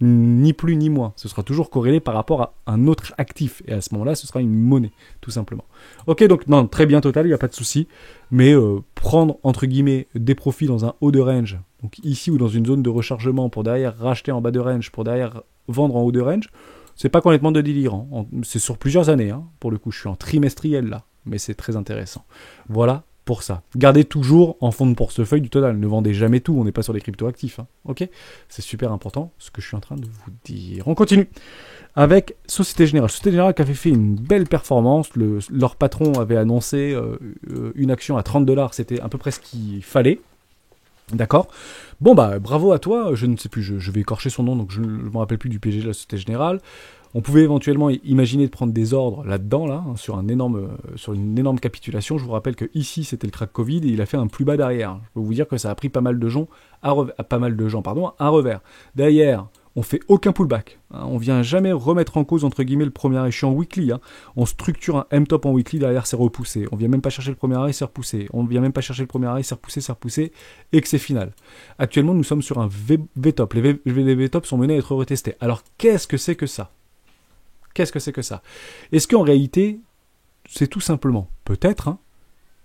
Ni plus ni moins. Ce sera toujours corrélé par rapport à un autre actif. Et à ce moment-là, ce sera une monnaie, tout simplement. Ok, donc non, très bien Total, il n'y a pas de souci. Mais prendre, entre guillemets, des profits dans un haut de range, donc ici ou dans une zone de rechargement, pour derrière racheter en bas de range, pour derrière vendre en haut de range, c'est pas complètement de délirant. C'est sur plusieurs années, hein. Pour le coup, je suis en trimestriel là. Mais c'est très intéressant. Voilà. Pour ça. Gardez toujours en fond de portefeuille du Total. Ne vendez jamais tout, on n'est pas sur les crypto-actifs. Hein. Ok ? C'est super important ce que je suis en train de vous dire. On continue avec Société Générale. Société Générale qui avait fait une belle performance. Leur patron avait annoncé une action à 30$. C'était à peu près ce qu'il fallait. D'accord ? Bon, bah bravo à toi. Je ne sais plus, je vais écorcher son nom, donc je ne me rappelle plus du PG de la Société Générale. On pouvait éventuellement imaginer de prendre des ordres là-dedans, là, hein, sur une énorme capitulation. Je vous rappelle que ici c'était le crack Covid et il a fait un plus bas derrière. Je peux vous dire que ça a pris pas mal de gens à revers. Derrière, on fait aucun pullback. Hein, on vient jamais remettre en cause entre guillemets le premier arrêt. Je suis en weekly. Hein. On structure un M-top en weekly, derrière c'est repoussé. On vient même pas chercher le premier arrêt, c'est repoussé. On vient même pas chercher le premier arrêt, c'est repoussé, et que c'est final. Actuellement, nous sommes sur un V-top. Les V-top sont menés à être retestés. Alors, qu'est-ce que c'est que ça ? Qu'est-ce que c'est que ça ? Est-ce qu'en réalité, c'est tout simplement, peut-être, hein,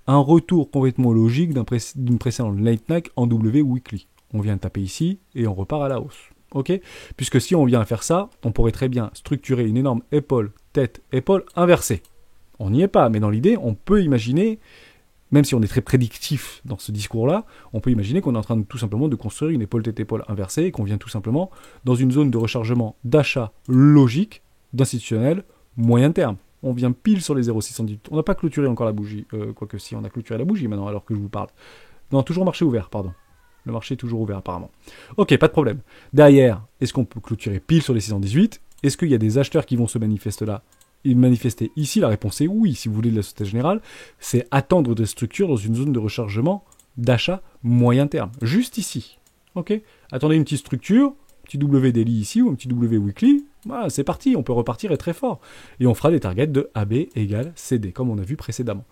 un retour complètement logique d'une précédente late night en W weekly ? On vient de taper ici et on repart à la hausse. Ok ? Puisque si on vient à faire ça, on pourrait très bien structurer une énorme épaule, tête, épaule inversée. On n'y est pas, mais dans l'idée, on peut imaginer, même si on est très prédictif dans ce discours-là, on peut imaginer qu'on est en train tout simplement de construire une épaule, tête, épaule inversée et qu'on vient tout simplement dans une zone de rechargement d'achat logique d'institutionnel moyen terme. On vient pile sur les 0,618. On n'a pas clôturé encore la bougie. Quoique si, on a clôturé la bougie maintenant, alors que je vous parle. Non, toujours marché ouvert, pardon. Le marché est toujours ouvert, apparemment. Ok, pas de problème. Derrière, est-ce qu'on peut clôturer pile sur les 618 ? Est-ce qu'il y a des acheteurs qui vont se manifester ici ? La réponse est oui, si vous voulez de la Société Générale. C'est attendre des structures dans une zone de rechargement d'achat moyen terme. Juste ici. Ok ? Attendez une petite structure, petit W daily ici ou un petit W weekly. Voilà, c'est parti, on peut repartir et très fort. Et on fera des targets de AB égale CD, comme on a vu précédemment.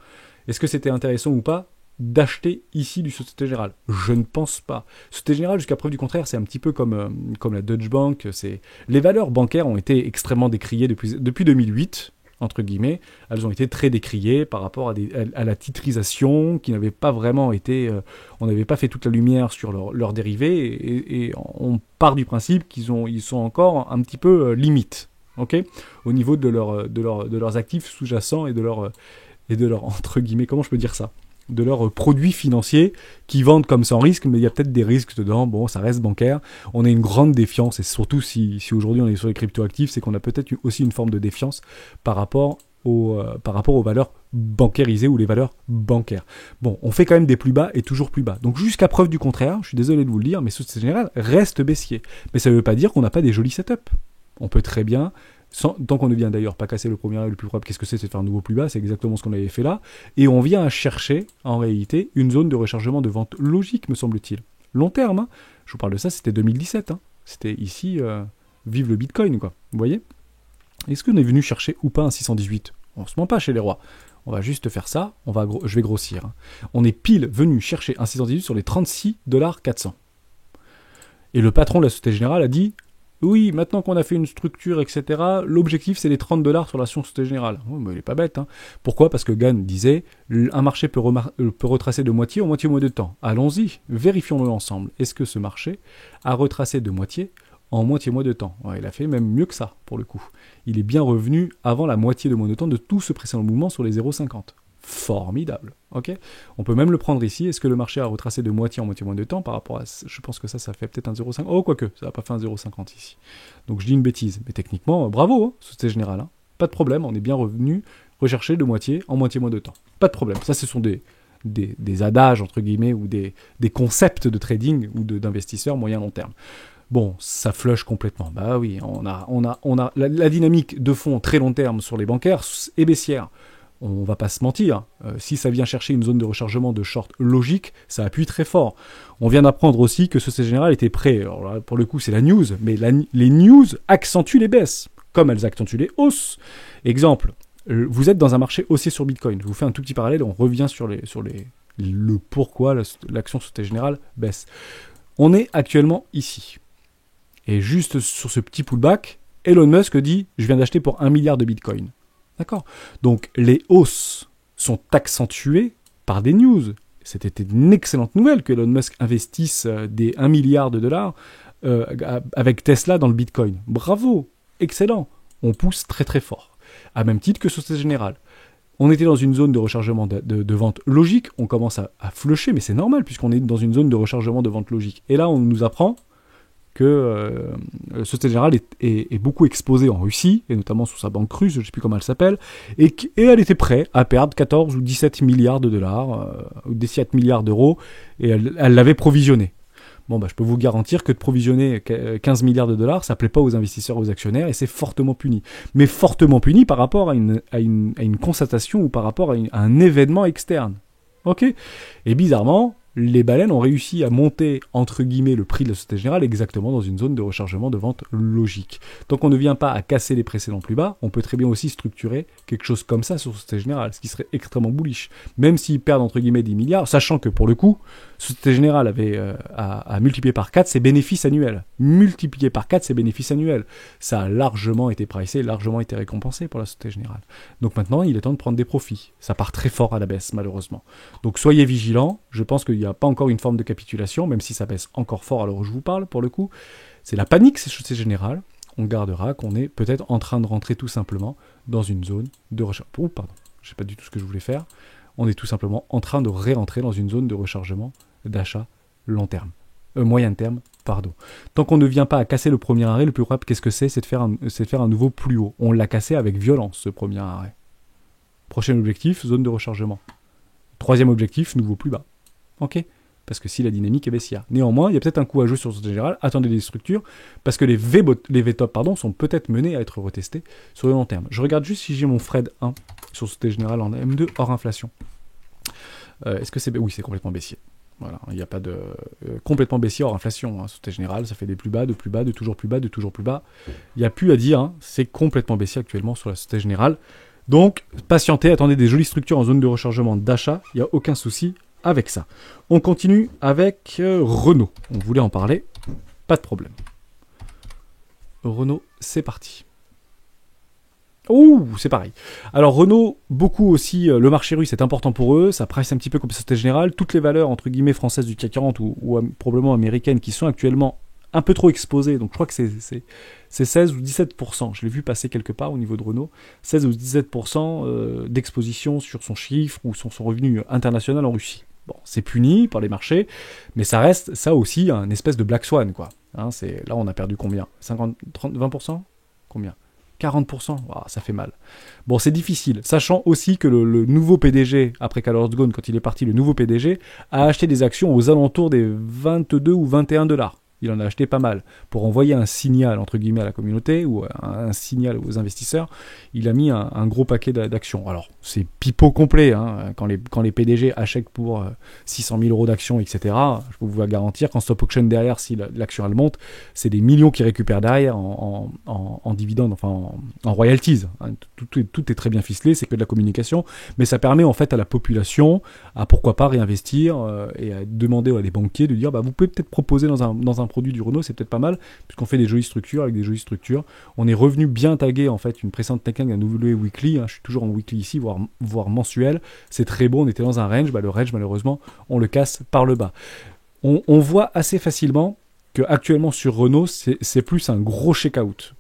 Est-ce que c'était intéressant ou pas d'acheter ici du Société Générale ? Je ne pense pas. Société Générale, jusqu'à preuve du contraire, c'est un petit peu comme la Deutsche Bank. Les valeurs bancaires ont été extrêmement décriées depuis 2008, entre guillemets. Elles ont été très décriées par rapport à la titrisation, qui n'avait pas vraiment été... on n'avait pas fait toute la lumière sur leurs dérivés, et on part du principe ils sont encore un petit peu limites, ok, au niveau de leurs actifs sous-jacents et de et de leurs, entre guillemets, comment je peux dire ça, de leurs produits financiers qui vendent comme sans risque, mais il y a peut-être des risques dedans. Bon, ça reste bancaire. On a une grande défiance, et surtout si aujourd'hui on est sur les cryptoactifs, c'est qu'on a peut-être aussi une forme de défiance par rapport aux valeurs bancarisées ou les valeurs bancaires. Bon, on fait quand même des plus bas et toujours plus bas. Donc jusqu'à preuve du contraire, je suis désolé de vous le dire, mais Société Générale reste baissier. Mais ça ne veut pas dire qu'on n'a pas des jolis setups. On peut très bien, tant qu'on ne vient d'ailleurs pas casser le premier arrêt le plus probable, qu'est-ce que c'est de faire un nouveau plus bas, c'est exactement ce qu'on avait fait là, et on vient à chercher, en réalité, une zone de rechargement de vente logique, me semble-t-il. Long terme, hein. Je vous parle de ça, c'était 2017, hein. C'était ici, vive le Bitcoin, quoi. Vous voyez ? Est-ce qu'on est venu chercher ou pas un 618 ? On se ment pas chez les rois. On va juste faire ça, je vais grossir. Hein. On est pile venu chercher un 618 sur les 36,4$. Et le patron de la Société Générale a dit, oui, maintenant qu'on a fait une structure, etc., l'objectif c'est les 30$ sur l'action Société Générale. Oh, mais il est pas bête. Hein. Pourquoi ? Parce que Gann disait, un marché peut retracer de moitié en moitié moins de temps. Allons-y, vérifions-le ensemble. Est-ce que ce marché a retracé de moitié en moitié moins de temps? Ouais, il a fait même mieux que ça, pour le coup. Il est bien revenu avant la moitié de moins de temps de tout ce précédent mouvement sur les 0,50. Formidable, ok. On peut même le prendre ici. Est-ce que le marché a retracé de moitié en moitié moins de temps par rapport à... Je pense que ça fait peut-être un 0,5. Oh, quoique, ça n'a pas fait un 0,50 ici. Donc je dis une bêtise. Mais techniquement, bravo, hein, Société Générale. Hein. Pas de problème, on est bien revenu rechercher de moitié en moitié moins de temps. Pas de problème. Ça, ce sont des adages, entre guillemets, ou des concepts de trading ou d'investisseurs moyen-long terme. Bon, ça flush complètement. Bah oui, on a la dynamique de fond très long terme sur les bancaires est baissière. On va pas se mentir. Si ça vient chercher une zone de rechargement de short logique, ça appuie très fort. On vient d'apprendre aussi que Société Générale était prêt. Alors là, pour le coup, c'est la news, mais les news accentuent les baisses, comme elles accentuent les hausses. Exemple, vous êtes dans un marché haussier sur Bitcoin. Je vous fais un tout petit parallèle, on revient sur le pourquoi l'action Société Générale baisse. On est actuellement ici. Et juste sur ce petit pullback, Elon Musk dit « Je viens d'acheter pour 1 milliard de Bitcoin ». D'accord ? Donc les hausses sont accentuées par des news. C'était une excellente nouvelle que Elon Musk investisse des 1 milliard de dollars avec Tesla dans le Bitcoin. Bravo, excellent. On pousse très très fort. À même titre que Société Générale. On était dans une zone de rechargement de vente logique. On commence à flusher, mais c'est normal puisqu'on est dans une zone de rechargement de vente logique. Et là, on nous apprend que Société Générale est beaucoup exposée en Russie, et notamment sous sa banque russe, je ne sais plus comment elle s'appelle, et elle était prête à perdre 14 ou 17 milliards de dollars, ou 17 milliards d'euros, et elle l'avait provisionné. Bon, bah, je peux vous garantir que de provisionner 15 milliards de dollars, ça ne plaît pas aux investisseurs, aux actionnaires, et c'est fortement puni. Mais fortement puni par rapport à une constatation ou par rapport à un événement externe. Ok ? Et bizarrement, les baleines ont réussi à monter, entre guillemets, le prix de la Société Générale exactement dans une zone de rechargement de vente logique. Tant qu'on ne vient pas à casser les précédents plus bas, on peut très bien aussi structurer quelque chose comme ça sur Société Générale, ce qui serait extrêmement bullish. Même s'ils perdent, entre guillemets, 10 milliards, sachant que, pour le coup, Société Générale avait à multiplier par 4 ses bénéfices annuels. Multiplier par 4 ses bénéfices annuels. Ça a largement été pricé, largement été récompensé pour la Société Générale. Donc maintenant, il est temps de prendre des profits. Ça part très fort à la baisse, malheureusement. Donc soyez vigilants. Je pense qu'il n'y a pas encore une forme de capitulation, même si ça baisse encore fort alors où je vous parle, pour le coup. C'est la panique, c'est Société Générale. On gardera qu'on est peut-être en train de rentrer tout simplement dans une zone de rechargement. Oh, pardon, je ne sais pas du tout ce que je voulais faire. On est tout simplement en train de ré-rentrer dans une zone de rechargement d'achat moyen terme, pardon. Tant qu'on ne vient pas à casser le premier arrêt, le plus rapide, qu'est-ce que c'est ? C'est de faire un nouveau plus haut. On l'a cassé avec violence, ce premier arrêt. Prochain objectif, zone de rechargement. Troisième objectif, nouveau plus bas. Ok ? Parce que si la dynamique est baissière. Néanmoins, il y a peut-être un coup à jouer sur Société Générale. Attendez des structures, parce que les VTOP sont peut-être menés à être retestés sur le long terme. Je regarde juste si j'ai mon Fred 1 sur Société Générale en M2 hors inflation. Est-ce que c'est... Oui, c'est complètement baissier. Voilà, il n'y a pas de... complètement baissier hors inflation. Hein. Société Générale, ça fait des plus bas, de toujours plus bas, de toujours plus bas. Il n'y a plus à dire, hein. C'est complètement baissier actuellement sur la Société Générale. Donc, patientez, attendez des jolies structures en zone de rechargement d'achat. Il n'y a aucun souci avec ça. On continue avec Renault. On voulait en parler, pas de problème. Renault, c'est parti. Ouh, c'est pareil. Alors Renault, beaucoup aussi, le marché russe est important pour eux, ça price un petit peu comme Société Générale. Toutes les valeurs, entre guillemets, françaises du CAC 40 ou probablement américaines qui sont actuellement un peu trop exposé. Donc je crois que c'est 16 ou 17%. Je l'ai vu passer quelque part au niveau de Renault. 16 ou 17% d'exposition sur son chiffre ou sur son revenu international en Russie. Bon, c'est puni par les marchés, mais ça reste, ça aussi, un espèce de black swan, quoi. Hein, là, on a perdu combien? 50, 30, 20%? Combien? 40%? Wow, ça fait mal. Bon, c'est difficile, sachant aussi que le nouveau PDG, après Carlos Ghosn, quand il est parti, le nouveau PDG, a acheté des actions aux alentours des 22 ou 21 $. Il en a acheté pas mal. Pour envoyer un signal, entre guillemets, à la communauté, ou un signal aux investisseurs, il a mis un gros paquet d'actions. Alors, c'est pipeau complet, hein, quand les PDG achètent pour 600 000 € d'actions, etc. Je peux vous garantir qu'en stop auction derrière, si l'action elle monte, c'est des millions qu'ils récupèrent derrière en dividendes, enfin en royalties. Hein. Tout est très bien ficelé, c'est que de la communication, mais ça permet en fait à la population à pourquoi pas réinvestir et à demander à des banquiers de dire, bah, vous pouvez peut-être proposer dans un produit du Renault, c'est peut-être pas mal, puisqu'on fait des jolies structures avec des jolies structures. On est revenu bien taguer en fait une précédente technique, un nouveau weekly, hein, je suis toujours en weekly ici, voire mensuel, c'est très beau, on était dans un range, bah, le range malheureusement on le casse par le bas. On voit assez facilement que actuellement sur Renault c'est plus un gros check-out.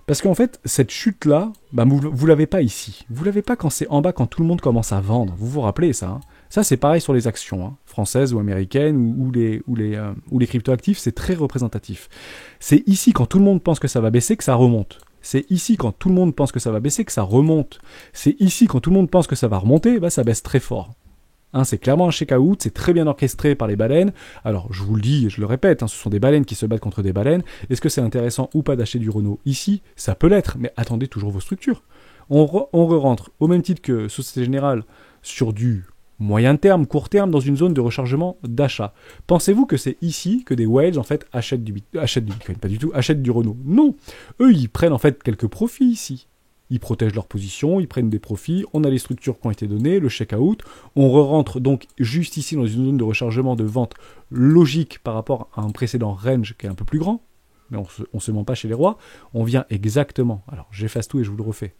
Parce qu'en fait, cette chute-là, bah, vous l'avez pas ici. Vous l'avez pas quand c'est en bas, quand tout le monde commence à vendre. Vous vous rappelez ça, hein. Ça, c'est pareil sur les actions, hein, françaises ou américaines ou les cryptoactifs, c'est très représentatif. C'est ici, quand tout le monde pense que ça va baisser, que ça remonte. C'est ici, quand tout le monde pense que ça va baisser, que ça remonte. C'est ici, quand tout le monde pense que ça va remonter, bah, ça baisse très fort. Hein, c'est clairement un check-out, c'est très bien orchestré par les baleines. Alors, je vous le dis et je le répète, hein, ce sont des baleines qui se battent contre des baleines. Est-ce que c'est intéressant ou pas d'acheter du Renault ici? Ça peut l'être, mais attendez toujours vos structures. On re-rentre, au même titre que Société Générale, sur du moyen terme, court terme, dans une zone de rechargement d'achat. Pensez-vous que c'est ici que des whales, en fait, achètent du Bitcoin? Pas du tout, achètent du Renault. Non! Eux, ils prennent, en fait, quelques profits ici. Ils protègent leur position, ils prennent des profits, on a les structures qui ont été données, le check-out, on re-rentre donc juste ici dans une zone de rechargement de vente logique par rapport à un précédent range qui est un peu plus grand, mais on se ment pas chez les rois, on vient exactement, alors j'efface tout et je vous le refais,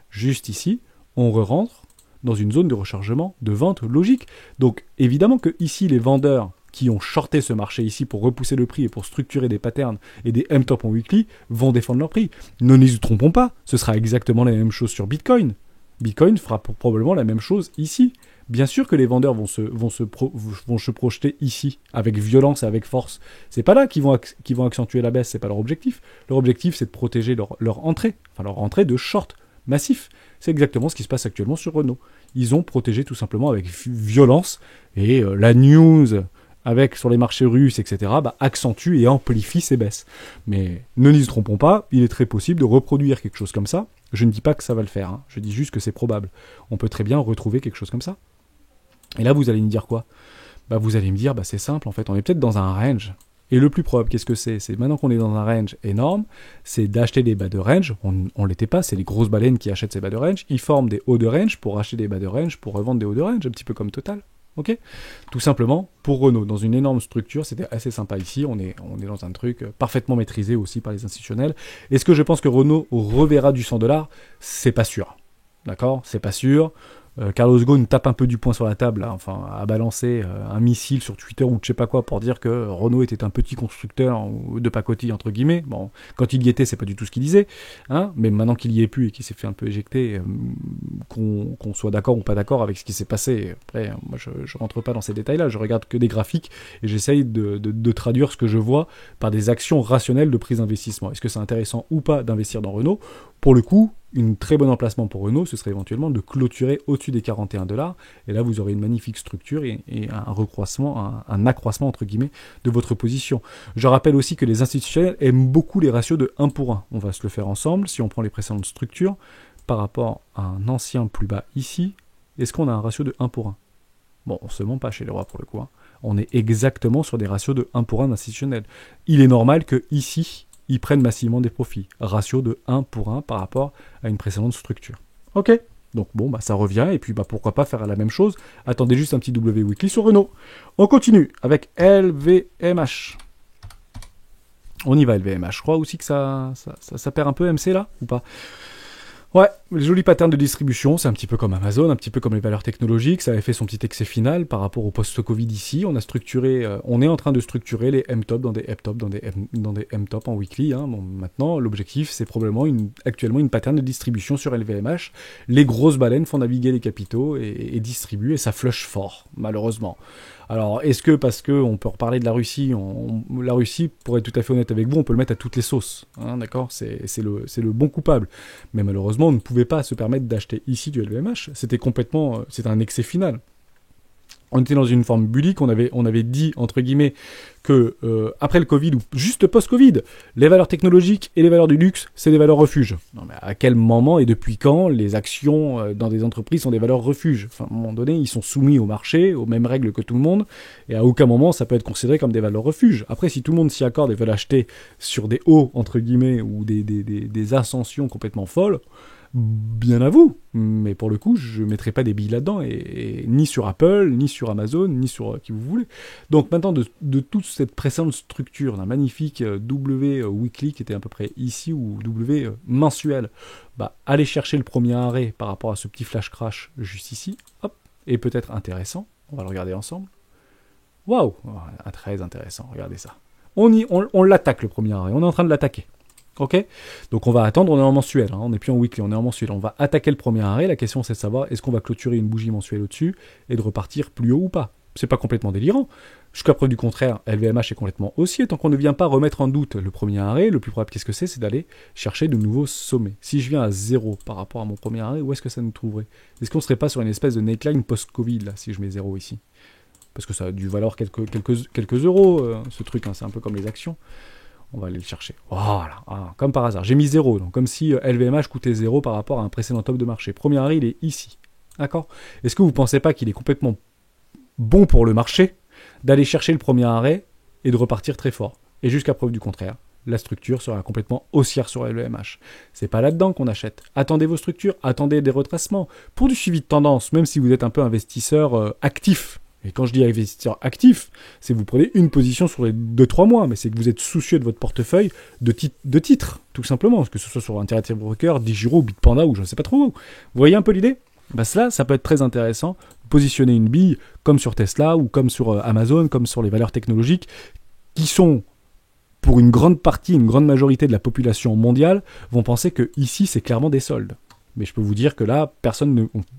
juste ici, on re-rentre dans une zone de rechargement de vente logique. Donc évidemment que ici les vendeurs qui ont shorté ce marché ici pour repousser le prix et pour structurer des patterns et des M-top en weekly vont défendre leur prix. Ne nous trompons pas, ce sera exactement la même chose sur Bitcoin. Bitcoin fera probablement la même chose ici. Bien sûr que les vendeurs vont se projeter ici, avec violence et avec force. C'est pas là qu'ils vont accentuer la baisse, c'est pas leur objectif. Leur objectif, c'est de protéger leur entrée, enfin leur entrée de short massif. C'est exactement ce qui se passe actuellement sur Renault. Ils ont protégé tout simplement avec violence, et la news avec sur les marchés russes, etc., bah, accentue et amplifie ces baisses. Mais ne nous y trompons pas, il est très possible de reproduire quelque chose comme ça. Je ne dis pas que ça va le faire, hein. Je dis juste que c'est probable. On peut très bien retrouver quelque chose comme ça. Et là, vous allez me dire quoi? Bah, vous allez me dire, bah, c'est simple, en fait, on est peut-être dans un range. Et le plus probable, qu'est-ce que c'est? C'est maintenant qu'on est dans un range énorme, c'est d'acheter des bas de range. On l'était pas, c'est les grosses baleines qui achètent ces bas de range. Ils forment des hauts de range pour acheter des bas de range, pour revendre des hauts de range, un petit peu comme Total. Ok, tout simplement, pour Renault, dans une énorme structure, c'était assez sympa ici, on est dans un truc parfaitement maîtrisé aussi par les institutionnels. Est-ce que je pense que Renault reverra du 100 $? C'est pas sûr, d'accord? C'est pas sûr. Carlos Ghosn tape un peu du poing sur la table, là, enfin, a balancé un missile sur Twitter ou je sais pas quoi pour dire que Renault était un petit constructeur de pacotille entre guillemets. Bon, quand il y était, c'est pas du tout ce qu'il disait, hein, mais maintenant qu'il y est plus et qu'il s'est fait un peu éjecter, qu'on soit d'accord ou pas d'accord avec ce qui s'est passé. Après, moi, je rentre pas dans ces détails-là, je regarde que des graphiques et j'essaye de traduire ce que je vois par des actions rationnelles de prise d'investissement. Est-ce que c'est intéressant ou pas d'investir dans Renault? Pour le coup, une très bon emplacement pour Renault, ce serait éventuellement de clôturer au-dessus des 41 $, et là vous aurez une magnifique structure et un recroissement, un accroissement entre guillemets de votre position. Je rappelle aussi que les institutionnels aiment beaucoup les ratios de 1 pour 1. On va se le faire ensemble. Si on prend les précédentes structures, par rapport à un ancien plus bas ici, est-ce qu'on a un ratio de 1 pour 1? Bon, on se ment pas chez les rois pour le coup, hein. On est exactement sur des ratios de 1 pour 1 institutionnels. Il est normal que ici, ils prennent massivement des profits. Ratio de 1 pour 1 par rapport à une précédente structure. Ok, donc bon, bah ça revient, et puis bah pourquoi pas faire la même chose. Attendez juste un petit W Weekly sur Renault. On continue avec LVMH. On y va, LVMH. Je crois aussi que ça perd un peu MC là, ou pas? Ouais, les jolis patterns de distribution, c'est un petit peu comme Amazon, un petit peu comme les valeurs technologiques, ça avait fait son petit excès final par rapport au post-Covid ici. On a structuré, on est en train de structurer les M-top dans des M-top, dans des M-top en weekly. Hein. Bon, maintenant, l'objectif, c'est probablement actuellement une pattern de distribution sur LVMH. Les grosses baleines font naviguer les capitaux et distribuent, et ça flush fort, malheureusement. Alors, est-ce que, parce qu'on peut reparler de la Russie, la Russie, pour être tout à fait honnête avec vous, on peut le mettre à toutes les sauces, hein, d'accord, c'est le bon coupable. Mais malheureusement, on ne pouvait pas se permettre d'acheter ici du LVMH, c'était un excès final. On était dans une forme bullique, on avait dit, entre guillemets, que après le Covid, ou juste post-Covid, les valeurs technologiques et les valeurs du luxe, c'est des valeurs refuges. Non, mais à quel moment et depuis quand les actions dans des entreprises sont des valeurs refuges? Enfin, à un moment donné, ils sont soumis au marché, aux mêmes règles que tout le monde, et à aucun moment ça peut être considéré comme des valeurs refuges. Après, si tout le monde s'y accorde et veut l'acheter sur des hauts, entre guillemets, ou des ascensions complètement folles, bien à vous, mais pour le coup, je ne mettrai pas des billes là-dedans, et ni sur Apple, ni sur Amazon, ni sur qui vous voulez. Donc maintenant, de toute cette précédente structure d'un magnifique W weekly qui était à peu près ici, ou W mensuel, bah, allez chercher le premier arrêt par rapport à ce petit flash crash juste ici, hop, et peut-être intéressant, on va le regarder ensemble. Waouh, très intéressant, regardez ça. On l'attaque le premier arrêt, on est en train de l'attaquer. Ok, donc on va attendre, on est en mensuel, hein, on n'est plus en weekly, on est en mensuel. On va attaquer le premier arrêt, la question c'est de savoir est-ce qu'on va clôturer une bougie mensuelle au-dessus et de repartir plus haut ou pas. C'est pas complètement délirant. Jusqu'à preuve du contraire, LVMH est complètement haussier. Tant qu'on ne vient pas remettre en doute le premier arrêt, le plus probable qu'est-ce que c'est d'aller chercher de nouveaux sommets. Si je viens à 0 par rapport à mon premier arrêt, où est-ce que ça nous trouverait? Est-ce qu'on ne serait pas sur une espèce de neckline post-Covid là, si je mets 0 ici? Parce que ça a dû valoir quelques euros, ce truc, hein, c'est un peu comme les actions. On va aller le chercher. Voilà, comme par hasard. J'ai mis 0, donc comme si LVMH coûtait 0 par rapport à un précédent top de marché. Premier arrêt, il est ici. D'accord? Est-ce que vous ne pensez pas qu'il est complètement bon pour le marché d'aller chercher le premier arrêt et de repartir très fort? Et jusqu'à preuve du contraire, la structure sera complètement haussière sur LVMH. C'est pas là-dedans qu'on achète. Attendez vos structures, attendez des retracements. Pour du suivi de tendance, même si vous êtes un peu investisseur actif, et quand je dis investisseur actif, c'est que vous prenez une position sur les 2-3 mois, mais c'est que vous êtes soucieux de votre portefeuille de titres, tout simplement, que ce soit sur Interactive Broker, Digiro, Bitpanda ou je ne sais pas trop où. Vous voyez un peu l'idée? Bah cela, ça peut être très intéressant. Positionner une bille comme sur Tesla ou comme sur Amazon, comme sur les valeurs technologiques, qui sont, pour une grande partie, une grande majorité de la population mondiale, vont penser que ici c'est clairement des soldes. Mais je peux vous dire que là,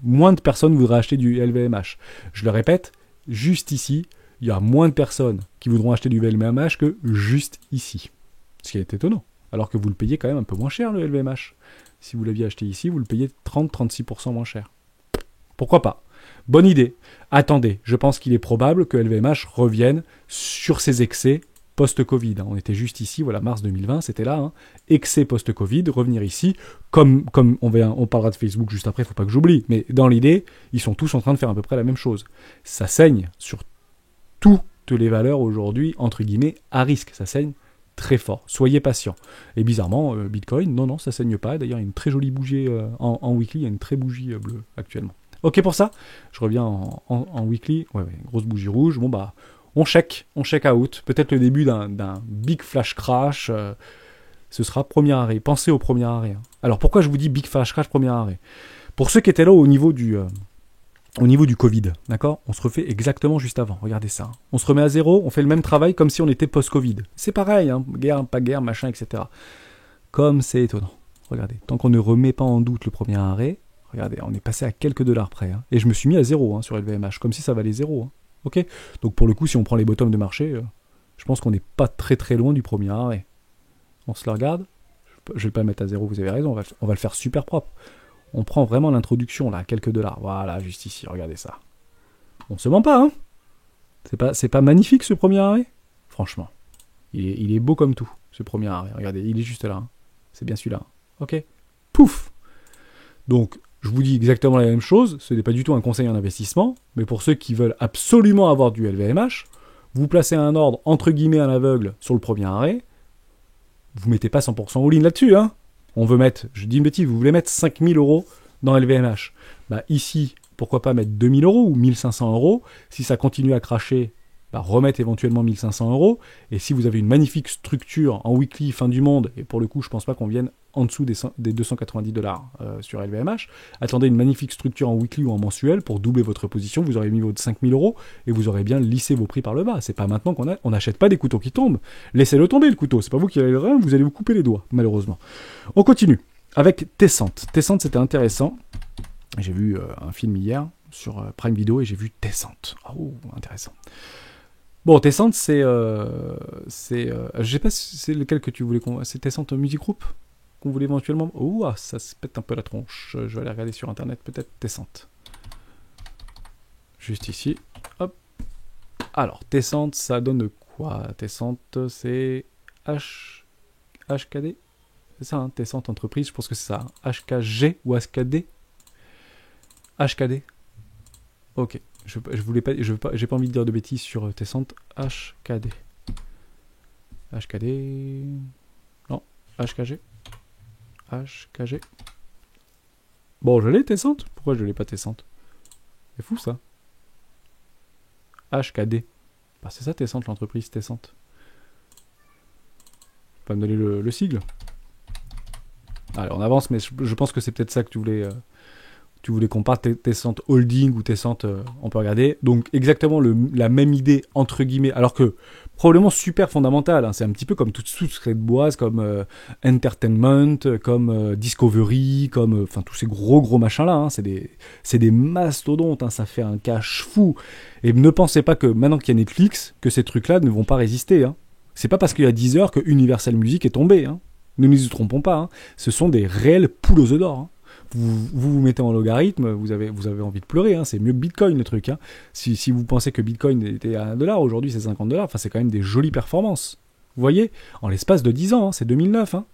moins de personnes voudraient acheter du LVMH. Je le répète, juste ici, il y a moins de personnes qui voudront acheter du LVMH que juste ici. Ce qui est étonnant. Alors que vous le payez quand même un peu moins cher, le LVMH. Si vous l'aviez acheté ici, vous le payez 30-36% moins cher. Pourquoi pas? Bonne idée. Attendez, je pense qu'il est probable que LVMH revienne sur ses excès post-Covid. On était juste ici, voilà, mars 2020, c'était là. Hein. Excès post-Covid, revenir ici, comme on parlera de Facebook juste après, il ne faut pas que j'oublie, mais dans l'idée, ils sont tous en train de faire à peu près la même chose. Ça saigne sur toutes les valeurs aujourd'hui, entre guillemets, à risque. Ça saigne très fort. Soyez patient. Et bizarrement, Bitcoin, non, ça saigne pas. D'ailleurs, il y a une très jolie bougie en weekly, il y a une très bougie bleue actuellement. Ok pour ça? Je reviens en weekly. Ouais, grosse bougie rouge. Bon bah... On check out, peut-être le début d'un big flash crash, ce sera premier arrêt, pensez au premier arrêt. Hein. Alors pourquoi je vous dis big flash crash, premier arrêt? Pour ceux qui étaient là au niveau du Covid, d'accord? On se refait exactement juste avant, regardez ça. Hein. On se remet à 0, on fait le même travail comme si on était post-Covid. C'est pareil, hein, guerre, pas guerre, machin, etc. Comme c'est étonnant. Regardez, tant qu'on ne remet pas en doute le premier arrêt, regardez, on est passé à quelques dollars près. Hein, et je me suis mis à 0 hein, sur LVMH, comme si ça valait 0. Hein. Ok, donc pour le coup, si on prend les bottoms de marché, je pense qu'on n'est pas très très loin du premier arrêt. On se le regarde. Je vais pas le mettre à 0, vous avez raison, on va le faire super propre. On prend vraiment l'introduction là, à quelques dollars. Voilà, juste ici, regardez ça. On se ment pas, hein? C'est pas magnifique ce premier arrêt? Franchement, il est beau comme tout, ce premier arrêt. Regardez, il est juste là. Hein. C'est bien celui-là. Hein. Ok, pouf. Donc je vous dis exactement la même chose, ce n'est pas du tout un conseil en investissement, mais pour ceux qui veulent absolument avoir du LVMH, vous placez un ordre entre guillemets à l'aveugle sur le premier arrêt, vous mettez pas 100% all-in là-dessus, hein. On veut mettre, je dis une bêtise, vous voulez mettre 5000 € dans LVMH. Bah ici, pourquoi pas mettre 2000 € ou 1500 €, si ça continue à cracher bah, remettre éventuellement 1500 euros. Et si vous avez une magnifique structure en weekly fin du monde, et pour le coup, je pense pas qu'on vienne en dessous des 290 dollars sur LVMH, attendez une magnifique structure en weekly ou en mensuel pour doubler votre position. Vous aurez mis votre 5000 euros et vous aurez bien lissé vos prix par le bas. C'est pas maintenant on n'achète pas des couteaux qui tombent. Laissez-le tomber le couteau. C'est pas vous qui allez le rien, vous allez vous couper les doigts, malheureusement. On continue avec Tencent. Tencent, c'était intéressant. J'ai vu un film hier sur Prime Video et j'ai vu Tencent. Oh, intéressant. Bon, Tencent, je sais pas si c'est lequel que tu voulais c'est Tencent Music Group qu'on voulait éventuellement. Oh, ça se pète un peu la tronche. Je vais aller regarder sur internet, peut-être Tencent. Juste ici. Hop. Alors, Tencent, ça donne quoi? Tencent, c'est HKD. C'est ça, hein, Tencent Entreprise, je pense que c'est ça. HKG ou HKD. HKD. Ok. J'ai pas envie de dire de bêtises sur Tencent. HKD. HKD. Non. HKG. HKG. Bon, je l'ai Tencent. Pourquoi je l'ai pas Tencent? C'est fou ça. HKD. Bah, c'est ça Tencent, l'entreprise Tencent. Pas me donner le sigle. Allez, on avance, mais je pense que c'est peut-être ça que tu voulais qu'on parle, Tencent Holding ou Tencent, on peut regarder. Donc exactement la même idée, entre guillemets, alors que probablement super fondamentale. Hein. C'est un petit peu comme toute cette boise, comme Entertainment, comme Discovery, comme enfin tous ces gros machins-là. Hein. C'est des mastodontes, hein. Ça fait un cash fou. Et ne pensez pas que maintenant qu'il y a Netflix, que ces trucs-là ne vont pas résister. Hein. C'est pas parce qu'il y a 10 heures que Universal Music est tombé. Hein. Ne nous y trompons pas. Hein. Ce sont des réelles poules aux œufs d'or. Hein. Vous mettez en logarithme, vous avez envie de pleurer, hein, c'est mieux que Bitcoin le truc. Hein. Si vous pensez que Bitcoin était à 1$, aujourd'hui c'est 50$, enfin c'est quand même des jolies performances. Vous voyez, en l'espace de 10 ans, hein, c'est 2009. Hein.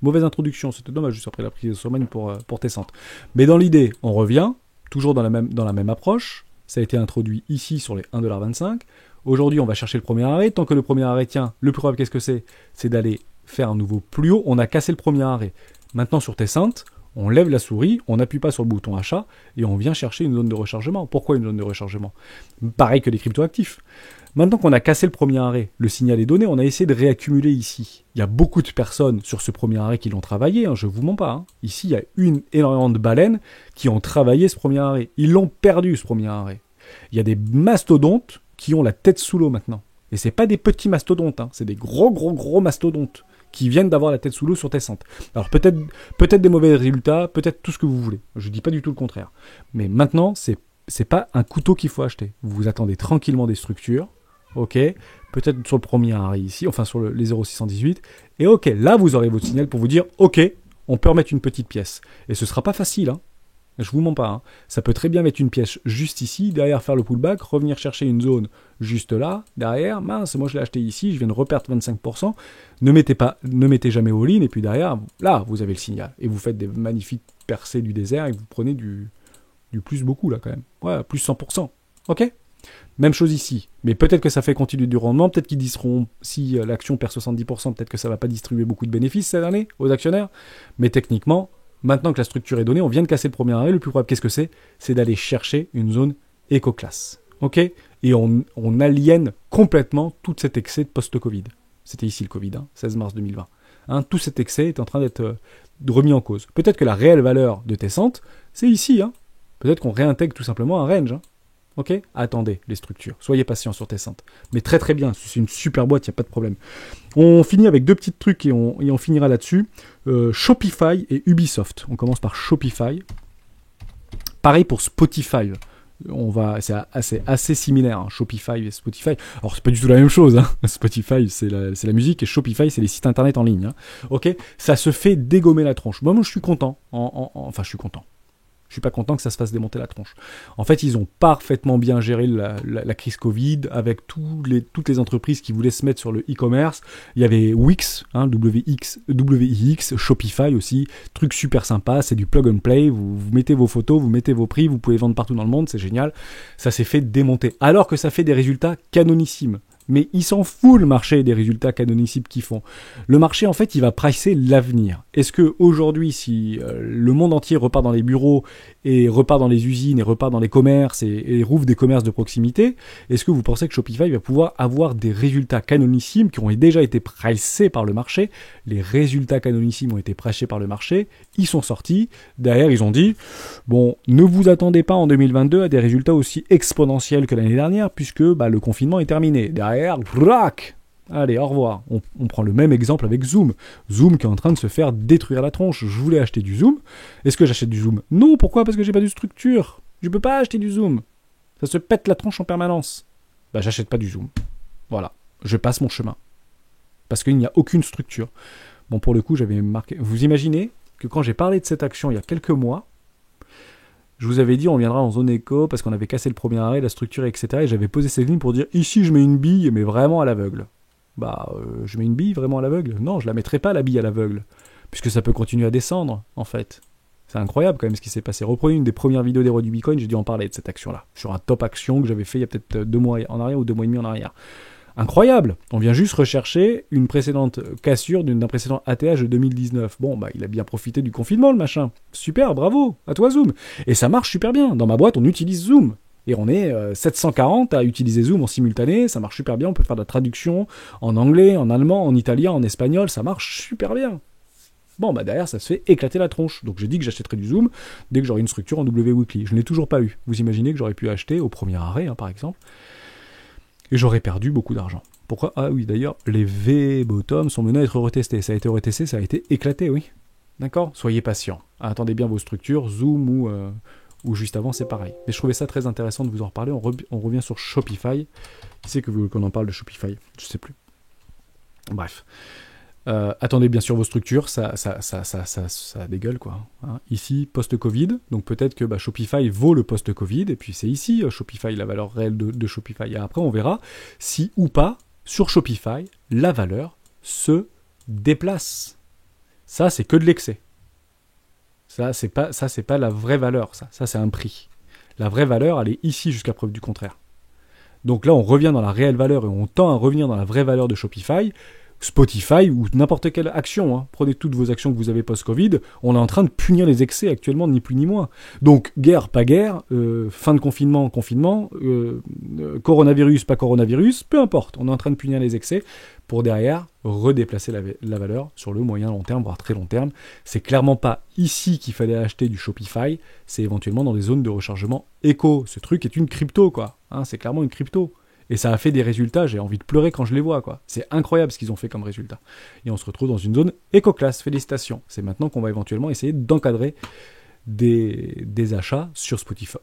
Mauvaise introduction, c'était dommage juste après la prise de sommeil pour Tencent. Mais dans l'idée, on revient, toujours dans la même approche, ça a été introduit ici sur les 1,25$. Aujourd'hui on va chercher le premier arrêt, tant que le premier arrêt tient, le plus probable qu'est-ce que c'est d'aller faire un nouveau plus haut, on a cassé le premier arrêt. Maintenant sur Tencent, on lève la souris, on n'appuie pas sur le bouton achat et on vient chercher une zone de rechargement. Pourquoi une zone de rechargement? Pareil que les cryptoactifs. Maintenant qu'on a cassé le premier arrêt, le signal est donné, on a essayé de réaccumuler ici. Il y a beaucoup de personnes sur ce premier arrêt qui l'ont travaillé, hein, je ne vous mens pas. Hein. Ici, il y a énormément de baleines qui ont travaillé ce premier arrêt. Ils l'ont perdu ce premier arrêt. Il y a des mastodontes qui ont la tête sous l'eau maintenant. Et c'est pas des petits mastodontes, hein, c'est des gros mastodontes qui viennent d'avoir la tête sous l'eau sur Tencent. Alors peut-être des mauvais résultats, peut-être tout ce que vous voulez. Je dis pas du tout le contraire. Mais maintenant, c'est pas un couteau qu'il faut acheter. Vous attendez tranquillement des structures, ok, peut-être sur le premier arrêt ici, enfin sur les 0,618, et ok, là vous aurez votre signal pour vous dire, ok, on peut remettre une petite pièce. Et ce sera pas facile, hein. Je vous mens pas, hein. Ça peut très bien mettre une pièce juste ici, derrière faire le pullback, revenir chercher une zone juste là, derrière, mince, moi je l'ai acheté ici, je viens de reperdre 25%, ne mettez jamais all-in, et puis derrière, là, vous avez le signal, et vous faites des magnifiques percées du désert, et vous prenez du plus beaucoup là quand même, ouais, plus 100%, ok? Même chose ici, mais peut-être que ça fait continuer du rendement, peut-être qu'ils diront, si l'action perd 70%, peut-être que ça va pas distribuer beaucoup de bénéfices cette année aux actionnaires, mais techniquement, maintenant que la structure est donnée, on vient de casser le premier arrêt, le plus probable, qu'est-ce que c'est? C'est d'aller chercher une zone éco-classe. Ok? Et on aliène complètement tout cet excès de post-Covid. C'était ici le Covid, hein, 16 mars 2020. Hein, tout cet excès est en train d'être remis en cause. Peut-être que la réelle valeur de Tencent, c'est ici. Hein. Peut-être qu'on réintègre tout simplement un range. Hein. Ok? Attendez les structures. Soyez patients sur Tencent. Mais très très bien. C'est une super boîte, il n'y a pas de problème. On finit avec deux petits trucs et on finira là-dessus. Shopify et Ubisoft. On commence par Shopify. Pareil pour Spotify. C'est assez similaire, hein, Shopify et Spotify. Alors c'est pas du tout la même chose. Hein. Spotify c'est la musique et Shopify c'est les sites internet en ligne. Hein. Ok, ça se fait dégommer la tronche. Moi je suis content. Enfin je suis content. Je suis pas content que ça se fasse démonter la tronche. En fait, ils ont parfaitement bien géré la crise Covid avec toutes les entreprises qui voulaient se mettre sur le e-commerce. Il y avait Wix, hein, WIX, Shopify aussi, truc super sympa, c'est du plug and play, vous mettez vos photos, vous mettez vos prix, vous pouvez vendre partout dans le monde, c'est génial. Ça s'est fait démonter. Alors que ça fait des résultats canonissimes. Mais il s'en fout le marché des résultats canonissimes qu'ils font. Le marché, en fait, il va pricer l'avenir. Est-ce que aujourd'hui, si le monde entier repart dans les bureaux et repart dans les usines et repart dans les commerces et rouvre des commerces de proximité, est-ce que vous pensez que Shopify va pouvoir avoir des résultats canonissimes qui ont déjà été pricés par le marché? Les résultats canonissimes ont été pricés par le marché, ils sont sortis, derrière ils ont dit, bon, ne vous attendez pas en 2022 à des résultats aussi exponentiels que l'année dernière, puisque le confinement est terminé. Derrière, vrac! Allez, au revoir. On prend le même exemple avec Zoom. Zoom qui est en train de se faire détruire la tronche. Je voulais acheter du Zoom. Est-ce que j'achète du Zoom? Non, pourquoi? Parce que j'ai pas de structure. Je peux pas acheter du Zoom. Ça se pète la tronche en permanence. J'achète pas du Zoom. Voilà. Je passe mon chemin. Parce qu'il n'y a aucune structure. Bon, pour le coup, j'avais marqué... Vous imaginez que quand j'ai parlé de cette action il y a quelques mois, je vous avais dit on viendra en zone éco parce qu'on avait cassé le premier arrêt, la structure, etc. Et j'avais posé cette ligne pour dire ici je mets une bille, mais vraiment à l'aveugle. Je mets une bille vraiment à l'aveugle? Non, je la mettrai pas la bille à l'aveugle, puisque ça peut continuer à descendre, en fait. C'est incroyable quand même ce qui s'est passé. Reprenez une des premières vidéos d'Héros du Bitcoin, j'ai dû en parler de cette action-là, sur un top action que j'avais fait il y a peut-être 2 mois en arrière ou 2 mois et demi en arrière. Incroyable! On vient juste rechercher une précédente cassure d'un précédent ATH de 2019. Bon, il a bien profité du confinement, le machin. Super, bravo! À toi, Zoom! Et ça marche super bien. Dans ma boîte, on utilise Zoom. Et on est 740 à utiliser Zoom en simultané, ça marche super bien, on peut faire de la traduction en anglais, en allemand, en italien, en espagnol, ça marche super bien. Bon, derrière, ça se fait éclater la tronche. Donc j'ai dit que j'achèterais du Zoom dès que j'aurai une structure en W-Weekly. Je ne l'ai toujours pas eu. Vous imaginez que j'aurais pu acheter au premier arrêt, par exemple, et j'aurais perdu beaucoup d'argent. Pourquoi? Ah oui, d'ailleurs, les V-bottom sont menés à être retestés. Ça a été retesté, ça a été éclaté, oui. D'accord? Soyez patients. Attendez bien vos structures, Zoom ou juste avant, c'est pareil. Mais je trouvais ça très intéressant de vous en reparler. On revient sur Shopify. Qui c'est que vous qu'on en parle de Shopify? Je sais plus. Bref. Attendez bien sûr vos structures, ça dégueule quoi. Hein. Ici, post-Covid, donc peut-être que Shopify vaut le post-Covid, et puis c'est ici, Shopify, la valeur réelle de Shopify. Et après, on verra si ou pas, sur Shopify, la valeur se déplace. Ça, c'est que de l'excès. Ça, c'est pas la vraie valeur, ça. Ça, c'est un prix. La vraie valeur, elle est ici jusqu'à preuve du contraire. Donc là, on revient dans la réelle valeur et on tend à revenir dans la vraie valeur de Shopify. Spotify ou n'importe quelle action, prenez toutes vos actions que vous avez post-Covid, on est en train de punir les excès actuellement, ni plus ni moins. Donc, guerre, pas guerre, fin de confinement, coronavirus, pas coronavirus, peu importe, on est en train de punir les excès pour derrière redéplacer la valeur sur le moyen long terme, voire très long terme. C'est clairement pas ici qu'il fallait acheter du Shopify, c'est éventuellement dans des zones de rechargement éco. Ce truc est une crypto, quoi. C'est clairement une crypto. Et ça a fait des résultats, j'ai envie de pleurer quand je les vois, quoi. C'est incroyable ce qu'ils ont fait comme résultat. Et on se retrouve dans une zone éco-classe, félicitations. C'est maintenant qu'on va éventuellement essayer d'encadrer des achats sur Shopify,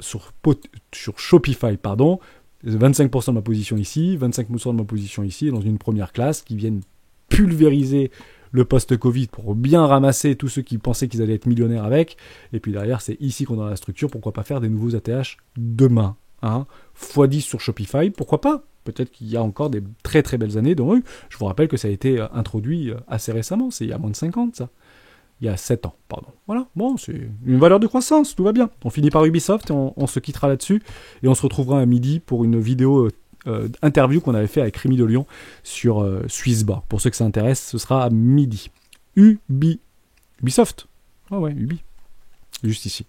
25% de ma position ici, 25% de ma position ici, et dans une première classe qui viennent pulvériser le post-Covid pour bien ramasser tous ceux qui pensaient qu'ils allaient être millionnaires avec. Et puis derrière, c'est ici qu'on a la structure, pourquoi pas faire des nouveaux ATH demain. x10 sur Shopify, pourquoi pas? Peut-être qu'il y a encore des très très belles années devant eux. Je vous rappelle que ça a été introduit assez récemment, c'est il y a moins de 50 ça. Il y a 7 ans, pardon. Voilà, bon, c'est une valeur de croissance, tout va bien. On finit par Ubisoft et on se quittera là-dessus. Et on se retrouvera à midi pour une vidéo interview qu'on avait fait avec Rémi de Lyon sur Swissbar. Pour ceux que ça intéresse, ce sera à midi. Ubisoft. Ah ouais, Ubi. Juste ici.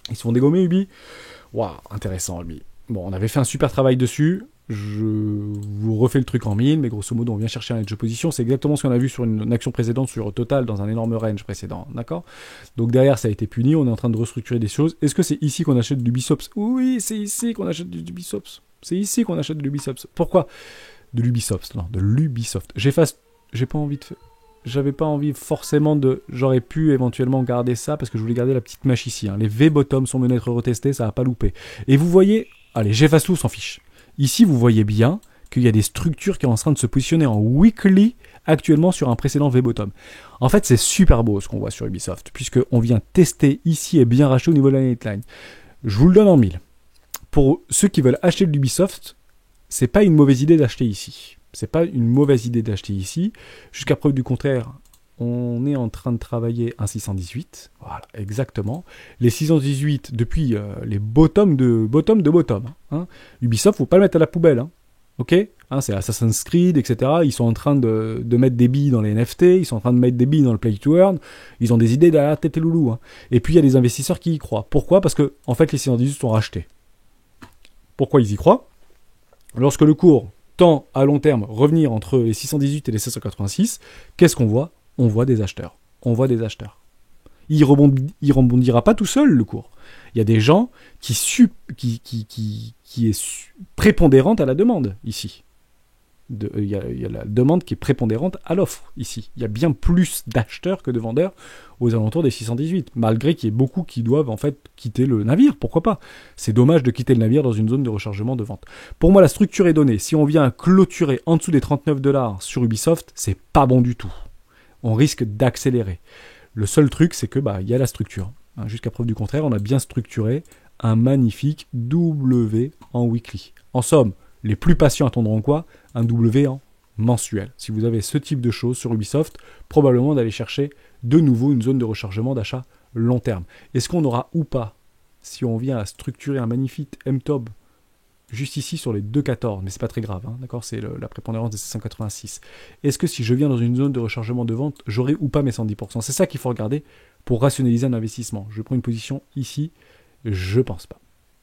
Ils se font dégommer, Ubi. Waouh, intéressant, Ubi. Bon, on avait fait un super travail dessus. Je vous refais le truc en mille, mais grosso modo, on vient chercher un edge de position. C'est exactement ce qu'on a vu sur une action précédente sur Total dans un énorme range précédent. D'accord? Donc derrière, ça a été puni. On est en train de restructurer des choses. Est-ce que c'est ici qu'on achète de l'Ubisoft? Oui, c'est ici qu'on achète de l'Ubisoft. C'est ici qu'on achète de l'Ubisoft. Pourquoi? De l'Ubisoft. Non, de l'Ubisoft. J'avais pas envie forcément de... J'aurais pu éventuellement garder ça parce que je voulais garder la petite mèche ici. Les V-bottom sont menés à être retestés, ça va pas louper. Et vous voyez... Allez, j'efface tout, on s'en fiche. Ici, vous voyez bien qu'il y a des structures qui sont en train de se positionner en weekly actuellement sur un précédent V-bottom. En fait, c'est super beau ce qu'on voit sur Ubisoft, puisqu'on vient tester ici et bien racheter au niveau de la netline. Je vous le donne en mille. Pour ceux qui veulent acheter de l'Ubisoft, c'est pas une mauvaise idée d'acheter ici. C'est pas une mauvaise idée d'acheter ici. Jusqu'à preuve du contraire, on est en train de travailler un 618. Voilà, exactement. Les 618 depuis les bottom de bottom. Ubisoft, faut pas le mettre à la poubelle. Ok, hein, c'est Assassin's Creed, etc. Ils sont en train de mettre des billes dans les NFT, ils sont en train de mettre des billes dans le Play to Earn, ils ont des idées derrière la tête et loulou. Hein. Et puis il y a des investisseurs qui y croient. Pourquoi? Parce que en fait les 618 sont rachetés. Pourquoi ils y croient? Lorsque le cours tend à long terme revenir entre les 618 et les 786, qu'est-ce qu'on voit? On voit des acheteurs. On voit des acheteurs. Il rebondira pas tout seul, le cours. Il y a des gens qui est prépondérante à la demande, ici. Il y a la demande qui est prépondérante à l'offre, ici. Il y a bien plus d'acheteurs que de vendeurs aux alentours des 618, malgré qu'il y ait beaucoup qui doivent, en fait, quitter le navire. Pourquoi pas? C'est dommage de quitter le navire dans une zone de rechargement de vente. Pour moi, la structure est donnée. Si on vient clôturer en dessous des 39 $ sur Ubisoft, c'est pas bon du tout. On risque d'accélérer. Le seul truc, c'est que il y a la structure. Hein, jusqu'à preuve du contraire, on a bien structuré un magnifique W en weekly. En somme, les plus patients attendront quoi? Un W en mensuel. Si vous avez ce type de choses sur Ubisoft, probablement d'aller chercher de nouveau une zone de rechargement d'achat long terme. Est-ce qu'on aura ou pas, si on vient à structurer un magnifique MTOB juste ici sur les 2,14, mais c'est pas très grave, hein, d'accord, c'est la prépondérance des 786. Est-ce que si je viens dans une zone de rechargement de vente, j'aurai ou pas mes 110%? C'est ça qu'il faut regarder pour rationaliser un investissement. Je prends une position ici, je pense pas.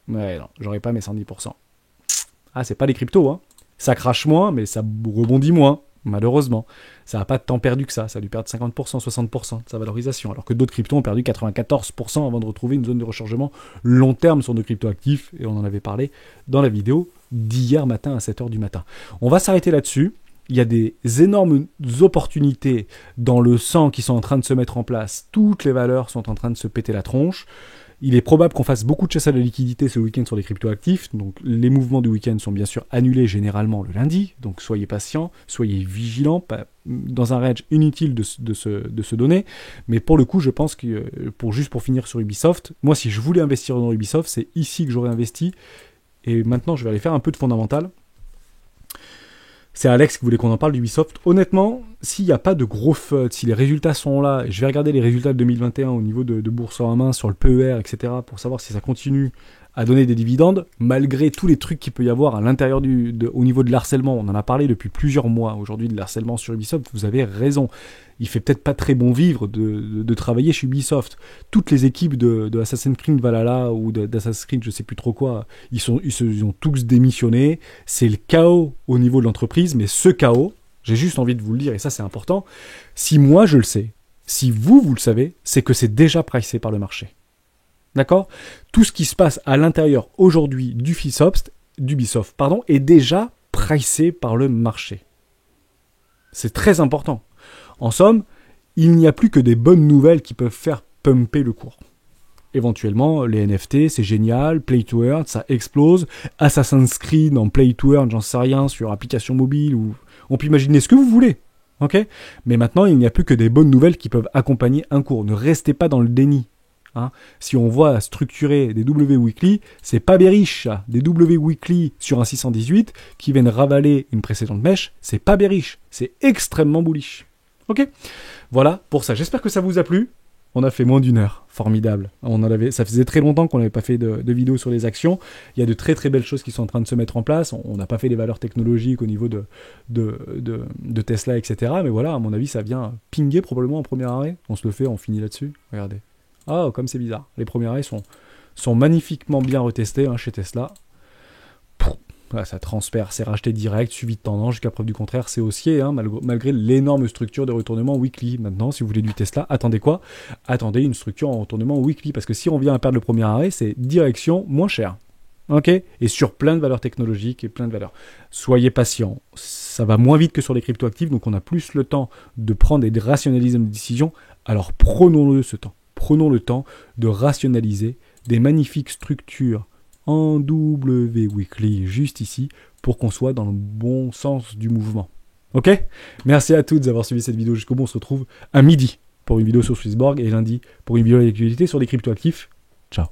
Ouais, non, j'aurai pas mes 110%. Ah, c'est pas les cryptos, hein. Ça crache moins, mais ça rebondit moins, malheureusement. Ça n'a pas de temps perdu que ça a dû perdre 50%, 60% de sa valorisation, alors que d'autres cryptos ont perdu 94% avant de retrouver une zone de rechargement long terme sur nos cryptoactifs, et on en avait parlé dans la vidéo d'hier matin à 7h du matin. On va s'arrêter là-dessus. Il y a des énormes opportunités dans le sang qui sont en train de se mettre en place. Toutes les valeurs sont en train de se péter la tronche. Il est probable qu'on fasse beaucoup de chasse à la liquidité ce week-end sur les cryptoactifs. Donc les mouvements du week-end sont bien sûr annulés généralement le lundi. Donc soyez patients, soyez vigilants, pas dans un range inutile de se donner. Mais pour le coup, je pense que pour finir sur Ubisoft, moi si je voulais investir dans Ubisoft, c'est ici que j'aurais investi. Et maintenant, je vais aller faire un peu de fondamental. C'est Alex qui voulait qu'on en parle d'Ubisoft. Honnêtement, s'il n'y a pas de gros FUD, si les résultats sont là, et je vais regarder les résultats de 2021 au niveau de bourse en main, sur le PER, etc., pour savoir si ça continue à donner des dividendes, malgré tous les trucs qu'il peut y avoir à l'intérieur au niveau de l'harcèlement. On en a parlé depuis plusieurs mois aujourd'hui de l'harcèlement sur Ubisoft, vous avez raison. Il fait peut-être pas très bon vivre de travailler chez Ubisoft. Toutes les équipes de Assassin's Creed Valhalla ou d'Assassin's Creed, je sais plus trop quoi, ils ont tous démissionné. C'est le chaos au niveau de l'entreprise, mais ce chaos, j'ai juste envie de vous le dire, et ça c'est important, si moi je le sais, si vous le savez, c'est que c'est déjà pricé par le marché. D'accord? Tout ce qui se passe à l'intérieur aujourd'hui d'Ubisoft, est déjà pricé par le marché. C'est très important. En somme, il n'y a plus que des bonnes nouvelles qui peuvent faire pumper le cours. Éventuellement, les NFT, c'est génial, Play to Earn, ça explose, Assassin's Creed en Play to Earn, j'en sais rien, sur application mobile, ou on peut imaginer ce que vous voulez. Ok? Mais maintenant, il n'y a plus que des bonnes nouvelles qui peuvent accompagner un cours. Ne restez pas dans le déni. Hein. Si on voit structurer des W Weekly, c'est pas bearish. Des W Weekly sur un 618 qui viennent ravaler une précédente mèche, c'est pas bearish. C'est extrêmement bullish. Ok? Voilà pour ça. J'espère que ça vous a plu. On a fait moins d'1 heure. Formidable. Ça faisait très longtemps qu'on n'avait pas fait de vidéo sur les actions. Il y a de très très belles choses qui sont en train de se mettre en place. On n'a pas fait les valeurs technologiques au niveau de Tesla, etc. Mais voilà, à mon avis, ça vient pinguer probablement en premier arrêt. On se le fait, on finit là-dessus. Regardez. Ah, comme c'est bizarre. Les premiers arrêts sont magnifiquement bien retestés chez Tesla. Voilà, ça transfère, c'est racheté direct, suivi de tendance, jusqu'à preuve du contraire, c'est haussier, malgré l'énorme structure de retournement weekly. Maintenant, si vous voulez du Tesla, attendez quoi? Attendez une structure en retournement weekly, parce que si on vient à perdre le premier arrêt, c'est direction moins cher. Ok? Et sur plein de valeurs technologiques et plein de valeurs. Soyez patients. Ça va moins vite que sur les cryptoactifs, donc on a plus le temps de prendre et de rationaliser nos décisions. Alors prenons-le ce temps. Prenons le temps de rationaliser des magnifiques structures en W Weekly juste ici pour qu'on soit dans le bon sens du mouvement. Ok? Merci à toutes d'avoir suivi cette vidéo jusqu'au bout. On se retrouve à midi pour une vidéo sur Swissborg et lundi pour une vidéo d'actualité sur les cryptoactifs. Ciao.